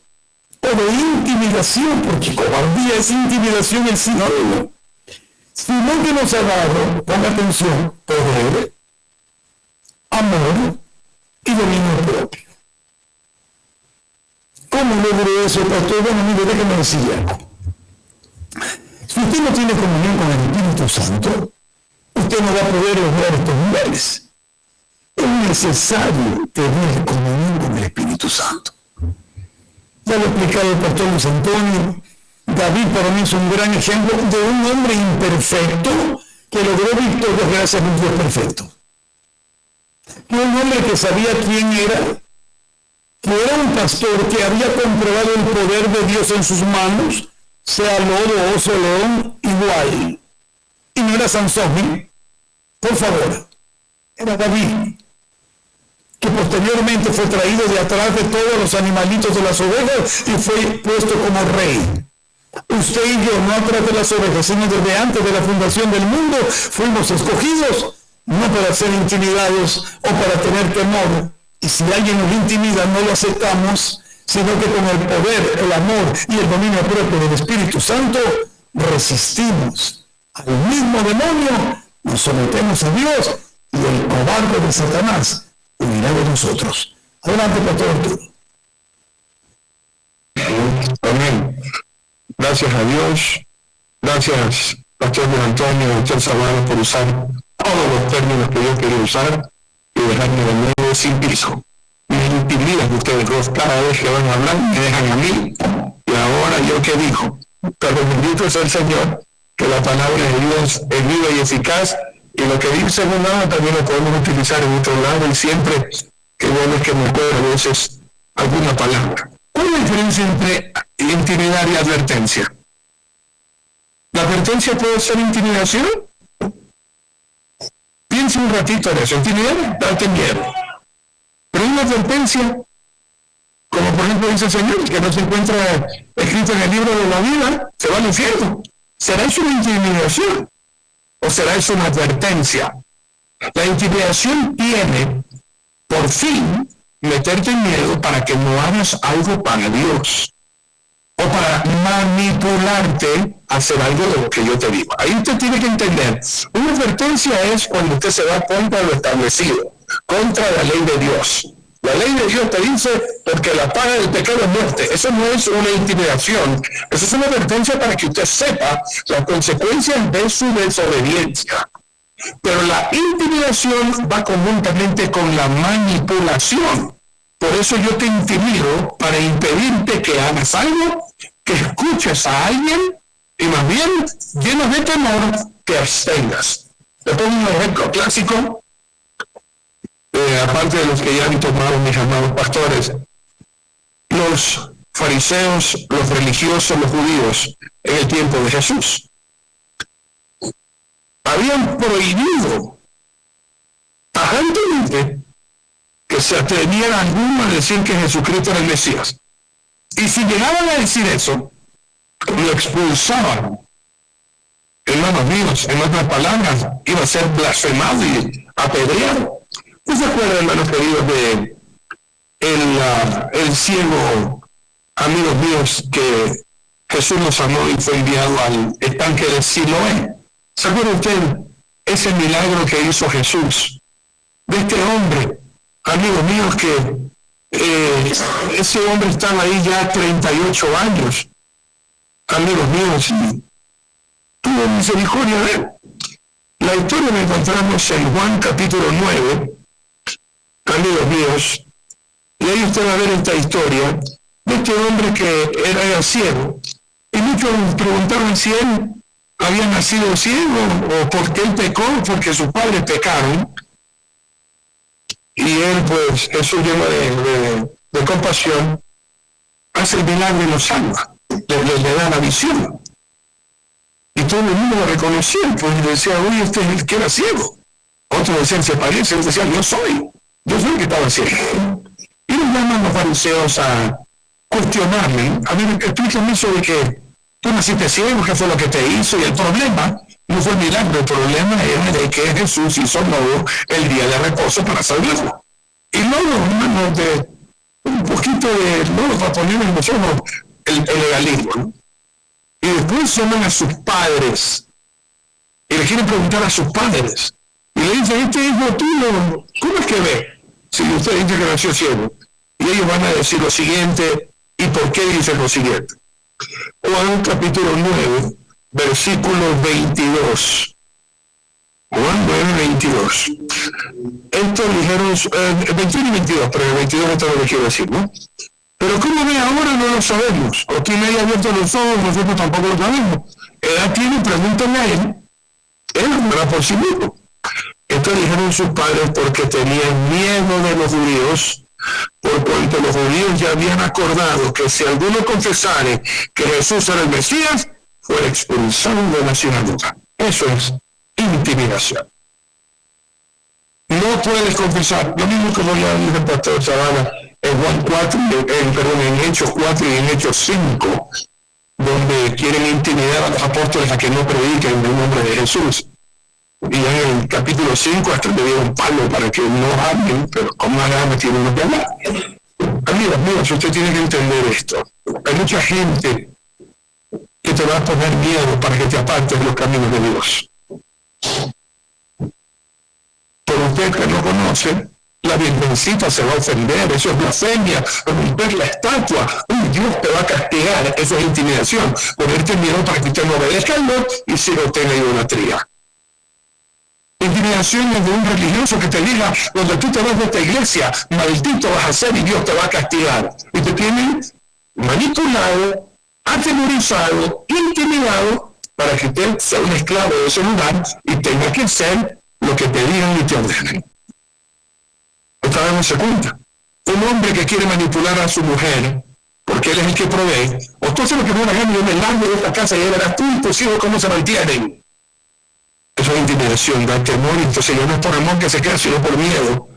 o de intimidación, porque cobardía es intimidación el sinónimo, sino que nos ha dado, ponga atención, poder, amor y dominio propio. ¿Cómo logro eso, pastor? Bueno, mire, déjame decir algo. Si usted no tiene comunión con el Espíritu Santo, usted no va a poder lograr estos niveles. Es necesario tener comunión con el Espíritu Santo. Ya lo ha explicado el pastor Luis Antonio. David para mí es un gran ejemplo de un hombre imperfecto que logró victorias gracias a un Dios perfecto. Un hombre que sabía quién era, que era un pastor que había comprobado el poder de Dios en sus manos, sea lodo, oso, león, igual. Y no era Sansón, por favor, era David, que posteriormente fue traído de atrás de todos los animalitos de las ovejas y fue puesto como rey. Usted y yo, no a través de las orejas, sino desde antes de la fundación del mundo, fuimos escogidos no para ser intimidados o para tener temor. Y si alguien nos intimida, no lo aceptamos, sino que con el poder, el amor y el dominio propio del Espíritu Santo, resistimos al mismo demonio, nos sometemos a Dios y el cobarde de Satanás huirá de nosotros. Adelante, Pastor Arturo. Amén. Gracias a Dios. Gracias, Pastor Luis Antonio, Doctor Zavala, por usar todos los términos que yo quería usar y dejarme de nuevo sin piso. Me intimidan ustedes dos cada vez que van a hablar, me dejan a mí. Y ahora yo qué digo. Pero bendito sea el Señor, que la palabra de Dios es viva y eficaz, y lo que dice en un lado también lo podemos utilizar en otro lado, y siempre que bueno es que me acuerdo a veces alguna palabra. ¿Cuál es la diferencia entre intimidar y advertencia? ¿La advertencia puede ser intimidación? Piensa un ratito en eso. Intimidar, darte miedo. Pero una advertencia, como por ejemplo dice el Señor, que no se encuentra escrito en el libro de la vida, se va al infierno. ¿Será eso una intimidación? ¿O será eso una advertencia? La intimidación tiene, por fin, meterte en miedo para que no hagas algo para Dios o para manipularte a hacer algo de lo que yo te digo. Ahí usted tiene que entender, una advertencia es cuando usted se va contra lo establecido, contra la ley de Dios. La ley de Dios te dice, porque la paga del pecado es muerte. Eso no es una intimidación, eso es una advertencia para que usted sepa las consecuencias de su desobediencia. Pero la intimidación va conjuntamente con la manipulación. Por eso yo te intimido para impedirte que hagas algo, que escuches a alguien y más bien, lleno de temor, te abstengas. Le pongo un ejemplo clásico, aparte de los que ya han tomado mis amados pastores. Los fariseos, los religiosos, los judíos en el tiempo de Jesús habían prohibido tajantemente que se atreviera alguno a decir que Jesucristo era el Mesías. Y si llegaban a decir eso, lo expulsaban. Hermanos míos, en otras palabras, iba a ser blasfemado y apedreado. ¿No se acuerdan, hermanos queridos, de el ciego, amigos míos, que Jesús nos amó y fue enviado al estanque de Siloé? ¿Se acuerda usted ese milagro que hizo Jesús? De este hombre, amigos míos, que ese hombre estaba ahí ya 38 años. Amigos míos, y tuvo misericordia de él. La historia la encontramos en Juan capítulo 9, amigos míos, y ahí usted va a ver esta historia de este hombre que era ciego, y muchos preguntaron si él había nacido ciego o por qué él pecó, porque sus padres pecaron, y él pues, Jesús lleno de compasión, hace el milagro y lo salva, le da la visión. Y todo el mundo lo reconocía, pues decía, oye, este es el que era ciego. Otros decían, se parece, otros decían, yo soy el que estaba ciego. Y nos llaman los fariseos a cuestionarle, a ver, explícame eso de que tú naciste ciego, qué fue lo que te hizo, y el problema no fue el milagro, el problema era de que Jesús hizo lodo el día de reposo para salvarlo. Y luego, hermanos, de un poquito de lodo para poner en los ojos el legalismo, ¿no? Y después llaman a sus padres y le quieren preguntar a sus padres y le dicen, este hijo tuyo, ¿cómo es que ve? Si usted dice que nació ciego. Y ellos van a decir lo siguiente, ¿y por qué dicen lo siguiente? Juan capítulo 9, versículo 22. Juan 9, 22. Esto dijeron, 21 y 22, pero el 22 esto es lo que quiero decir, ¿no? Pero cómo ve ahora no lo sabemos. O quien haya abierto los ojos, nosotros tampoco lo sabemos. Edad tiene, pregúntenle a él. Él hablará por sí mismo. Esto dijeron sus padres porque tenían miedo de los judíos, por cuanto los judíos ya habían acordado que si alguno confesare que Jesús era el Mesías, fuera expulsado de la sinagoga. Eso es intimidación. No puedes confesar, lo mismo que ya dijo el pastor Zavala en Juan 4, en Hechos 4 y en Hechos 5, donde quieren intimidar a los apóstoles a que no prediquen en el nombre de Jesús. Y en el capítulo 5 hasta le dieron palo para que no hablen, pero con más ganas tienen uno que hablar. Amigos, usted tiene que entender esto. Hay mucha gente que te va a poner miedo para que te apartes de los caminos de Dios. Pero usted que no conoce, la virgencita se va a ofender, eso es blasfemia, romper la estatua, Dios te va a castigar, eso es intimidación, ponerte miedo para que usted no obedezca a Dios y sirote en la idolatría. Intimidación es de un religioso que te diga, cuando tú te vas de esta iglesia, maldito vas a ser y Dios te va a castigar. Y te tienen manipulado, atemorizado, intimidado, para que usted sea un esclavo de ese lugar y tenga que hacer lo que te digan y te ordenen. ¿Está dándose cuenta? Un hombre que quiere manipular a su mujer, porque él es el que provee, o tú haces lo que me hagan, yo me largo de esta casa y ya verás tú y tus hijos cómo se mantienen. Eso es intimidación, da temor, y entonces ya no es por amor que se queda, sino por miedo.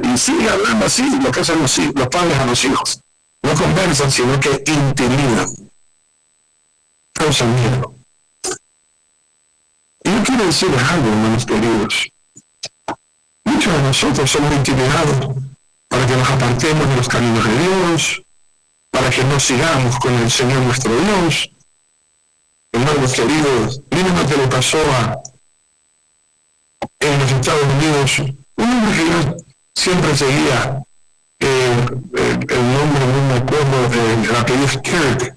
Y sigue hablando así, lo que hacen los padres a los hijos. No conversan, sino que intimidan. Causan miedo. Y yo quiero decirles algo, hermanos queridos. Muchos de nosotros somos intimidados para que nos apartemos de los caminos de Dios, para que no sigamos con el Señor nuestro Dios. Hermanos queridos, miren lo que le pasó en los Estados Unidos, un hombre que yo siempre seguía, el nombre no me acuerdo, el apellido es Kirk.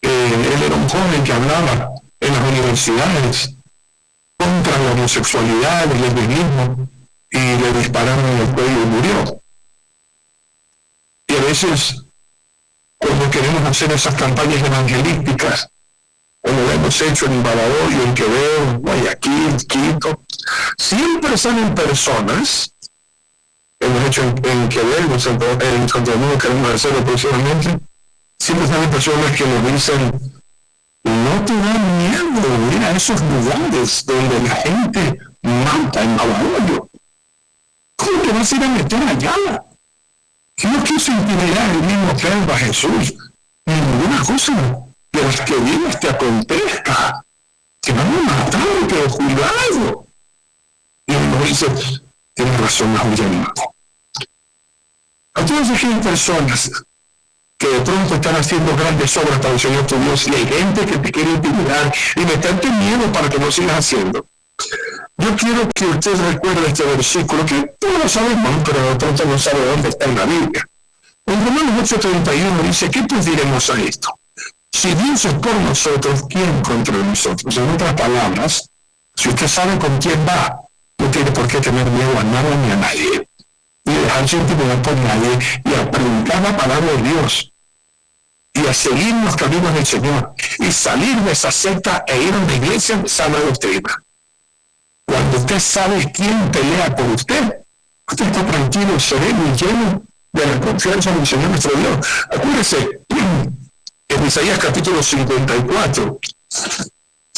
Él era un joven que hablaba en las universidades contra la homosexualidad, el lesbianismo, y le dispararon en el cuello y murió. Y a veces, cuando queremos hacer esas campañas evangelísticas, como lo hemos hecho en Badajoz, en Quevedo, Guayaquil, Quito, siempre salen personas, hemos hecho en Quevedo, en Santo Domingo, queremos hacerlo próximamente, siempre salen personas que nos dicen, no te da miedo ir a esos lugares donde la gente mata en Badajoz. ¿Cómo te vas a ir a meter allá? No quiso intimidar el mismo Pedro a Jesús, ninguna cosa de las que vienes te acontezca, te van a matar, pero cuidado. Y él nos dice, tienes razón, mejor llamado. Entonces aquí hay personas que de pronto están haciendo grandes obras para el Señor tu Dios, y hay gente que te quiere intimidar y meterte miedo para que no sigas haciendo. Yo quiero que usted recuerde este versículo, que todos lo sabemos, pero de pronto no sabe dónde está en la Biblia. En Romanos 8:31 dice, ¿qué pues diremos a esto? Si Dios es por nosotros, ¿quién contra nosotros? En otras palabras, si usted sabe con quién va, no tiene por qué tener miedo a nada ni a nadie, ni dejarse intimidar por nadie, y a predicar la palabra de Dios, y a seguir los caminos del Señor, y salir de esa secta e ir a una iglesia de sana doctrina. Cuando usted sabe quién pelea por usted, usted está tranquilo, sereno y lleno de la confianza en el Señor nuestro Dios. Acuérdese, en Isaías capítulo 54,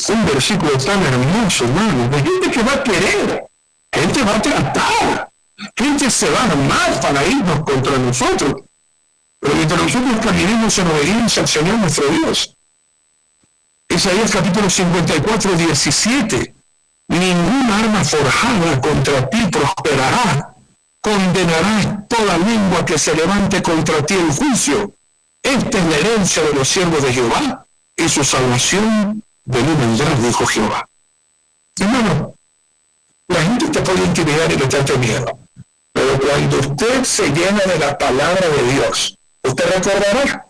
un versículo tan hermoso, hermano, de gente que va a querer, gente va a tratar, gente se va a armar para irnos contra nosotros. Pero mientras nosotros caminemos en obediencia al Señor nuestro Dios. Isaías capítulo 54, 17. Ningún arma forjada contra ti prosperará. Condenarás toda lengua que se levante contra ti en juicio. Esta es la herencia de los siervos de Jehová, y su salvación de mí vendrá, dijo Jehová. Hermano, la gente te puede intimidar y meterte miedo, pero cuando usted se llena de la palabra de Dios, usted recordará,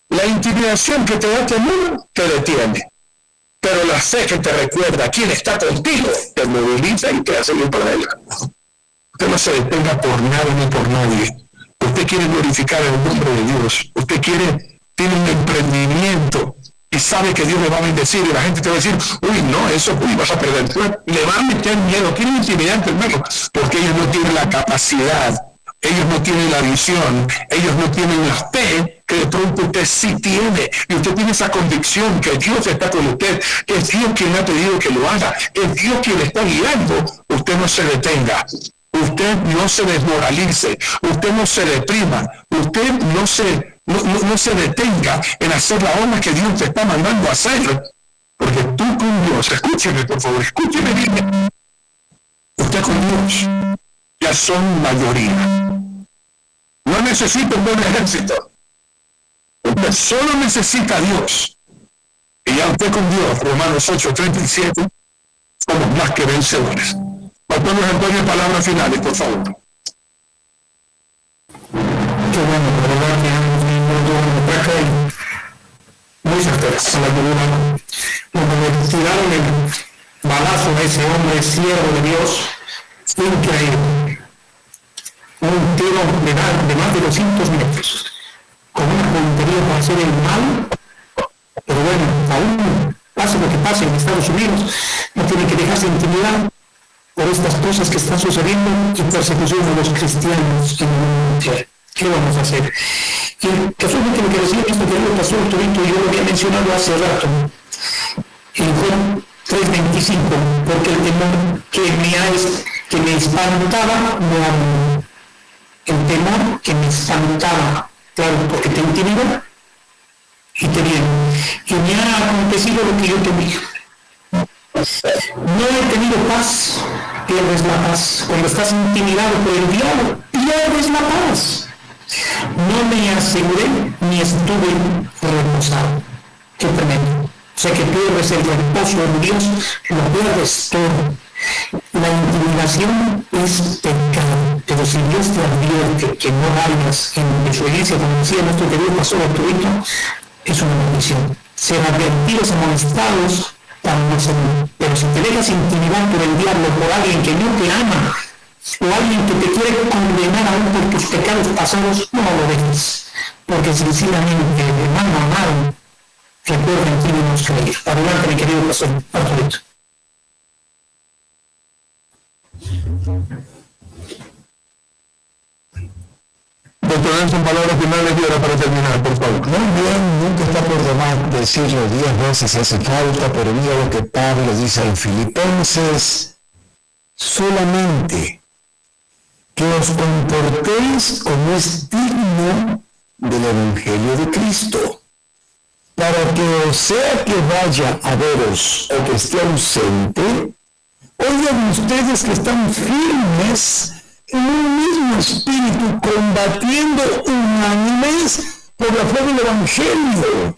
la intimidación que te da temor te detiene, pero la fe que te recuerda quién está contigo te moviliza y te hace ir para adelante. Usted no se detenga por nada ni por nadie. Usted quiere glorificar el nombre de Dios. Usted tiene un emprendimiento y sabe que Dios le va a bendecir, y la gente te va a decir, uy, no, eso, vas a perder. Le va a meter miedo, quieren intimidarte, hermano, porque ellos no tienen la capacidad, ellos no tienen la visión, ellos no tienen la fe que de pronto usted sí tiene, y usted tiene esa convicción que Dios está con usted, que es Dios quien le ha pedido que lo haga, es Dios quien le está guiando. Usted no se detenga. Usted no se desmoralice, usted no se deprima, usted no se no se detenga en hacer la obra que Dios te está mandando a hacer. Porque tú con Dios, escúcheme por favor, escúcheme bien. Usted con Dios ya son mayoría. No necesita un buen ejército. Usted solo necesita a Dios. Y ya usted con Dios, Romanos 8:37, somos más que vencedores. Pastor Luis Antonio, palabras finales, por favor. Qué bueno, la verdad que hemos visto muy certeras a la tribuna, donde le tiraron el balazo a ese hombre siervo de Dios, increíble. Un tiro de más de 200 metros, con una puntería para hacer el mal, pero bueno, aún pase lo que pase en Estados Unidos, no tiene que dejarse intimidar por estas cosas que están sucediendo y persecución de los cristianos en el mundo entero. ¿Qué vamos a hacer? Y casualmente lo que decía esto que lo pasó Torito, yo lo había mencionado hace rato, en Juan 3:25, porque el temor que me espantaba, no, el temor que me espantaba, claro, porque te intimida y te viene. Y me ha acontecido lo que yo temía. No he tenido paz, pierdes la paz. Cuando estás intimidado por el diablo, pierdes la paz. No me aseguré ni estuve reposado. Qué tremendo. O sea que pierdes el reposo en Dios, lo pierdes todo. La intimidación es pecado, pero si Dios te advierte que no vayas en desobediencia, como decía nuestro querido pastor Arturito, es una bendición. Ser advertidos, amonestados, pero si te dejas intimidar por el diablo, por alguien que no te ama, o alguien que te quiere condenar aún por tus pecados pasados, no lo dejes, porque sinceramente, hermano amado, recuerden quién hemos creído. Adelante, mi querido pastor Arturito. Doctor Nelson, palabras finales y ahora para terminar, por favor. Muy bien, nunca está por demás decirlo 10 veces si hace falta, pero mira lo que Pablo dice en Filipenses: solamente que os comportéis como es digno del Evangelio de Cristo, para que o sea que vaya a veros o que esté ausente, oigan ustedes que están firmes en un mismo espíritu, combatiendo unánimes por la fe del Evangelio,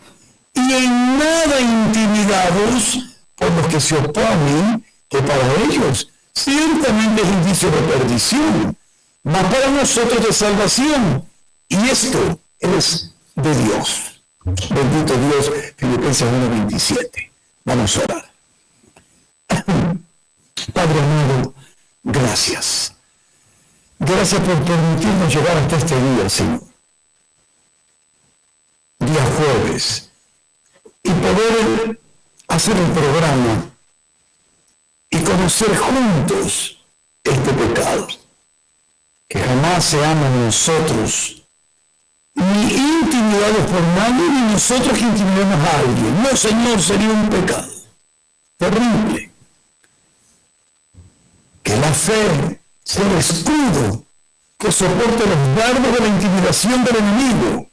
y en nada intimidados por los que se oponen, que para ellos ciertamente es indicio de perdición, mas para nosotros de salvación, y esto es de Dios. Bendito Dios. Filipenses 1:27. Vamos a orar. Padre amado, gracias. Gracias por permitirnos llegar hasta este día, Señor. Día jueves. Y poder hacer el programa y conocer juntos este pecado. Que jamás seamos nosotros ni intimidados por nadie, ni nosotros que intimidemos a alguien. No, Señor, sería un pecado terrible. Que la fe sea el escudo que soporte los dardos de la intimidación del enemigo,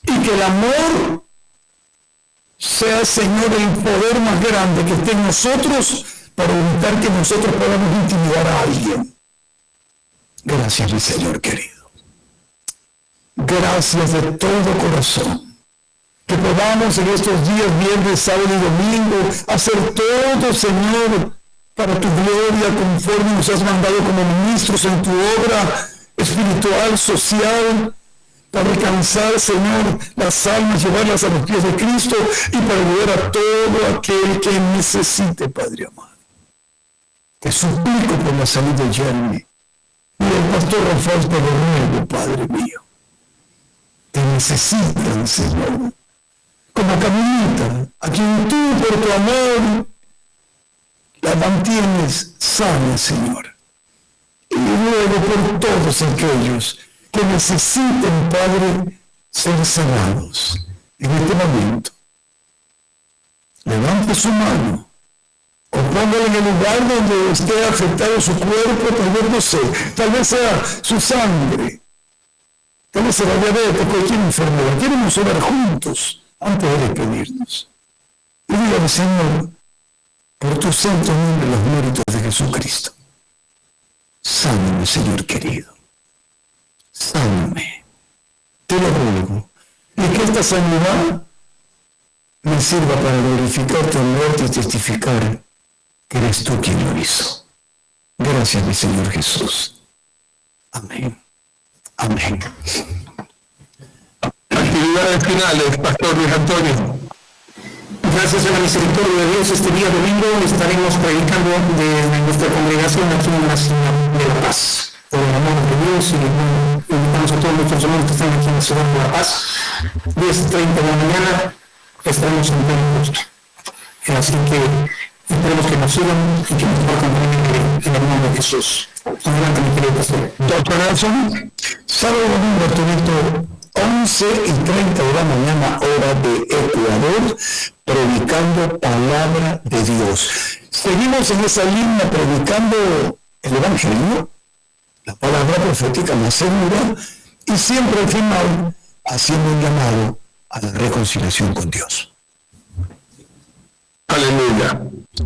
y que el amor sea, Señor, el poder más grande que esté en nosotros para evitar que nosotros podamos intimidar a alguien. Gracias, mi Señor querido. Gracias de todo corazón. Que podamos en estos días, viernes, sábado y domingo, hacer todo, Señor, para tu gloria, conforme nos has mandado como ministros en tu obra espiritual, social, para alcanzar, Señor, las almas, llevarlas a los pies de Cristo y para ayudar a todo aquel que necesite, Padre amado. Te suplico por la salud de Jeremy y del pastor Rafael, te lo ruego, Padre mío. Te necesitan, Señor, como Camilita, a quien tú por tu amor la mantienes sana, Señor. Y luego por todos aquellos que necesiten, Padre, ser sanados en este momento. Levante su mano o póngale en el lugar donde esté afectado su cuerpo, tal vez no sé, tal vez sea su sangre, tal vez la diabetes, cualquier enfermedad. Queremos orar juntos antes de despedirnos. Y dígale, Señor, por tu santo nombre, los méritos de Jesucristo. Sáname, Señor querido. Sáname. Te lo ruego. Y que esta sanidad me sirva para glorificarte, honrarte y testificar que eres tú quien lo hizo. Gracias, mi Señor Jesús. Amén. Amén. Actividades finales, Pastor Luis Antonio. Gracias a la misericordia de Dios, este día domingo estaremos predicando desde nuestra congregación aquí en la ciudad de La Paz. Por el amor de Dios, y invitamos a todos nuestros hermanos que están aquí en la ciudad de La Paz. 10:30 de la mañana estaremos en Pentecoste. Así que esperemos que nos sigan y que nos acompañen en el nombre de Jesús. Adelante, mi querido pastor. Doctor Nelson, sábado y domingo, Arturito, 11:30 de la mañana, hora de Ecuador, predicando palabra de Dios. Seguimos en esa línea predicando el Evangelio, la palabra profética más segura, y siempre al final haciendo un llamado a la reconciliación con Dios. Aleluya.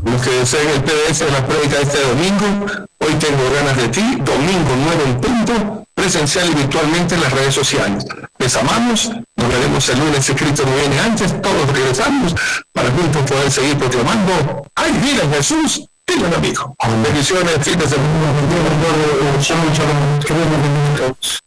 Los que deseen el PDF de la prédica de este domingo, hoy tengo ganas de ti, domingo 9 en punto, presencial y virtualmente en las redes sociales. Les amamos, nos veremos el lunes, escrito no viene antes, todos regresamos para juntos poder seguir proclamando, ¡hay vida en Jesús! Y un amigo. Bendiciones, fin de semana. Shalom, shalom. Que Dios nos bendiga a todos.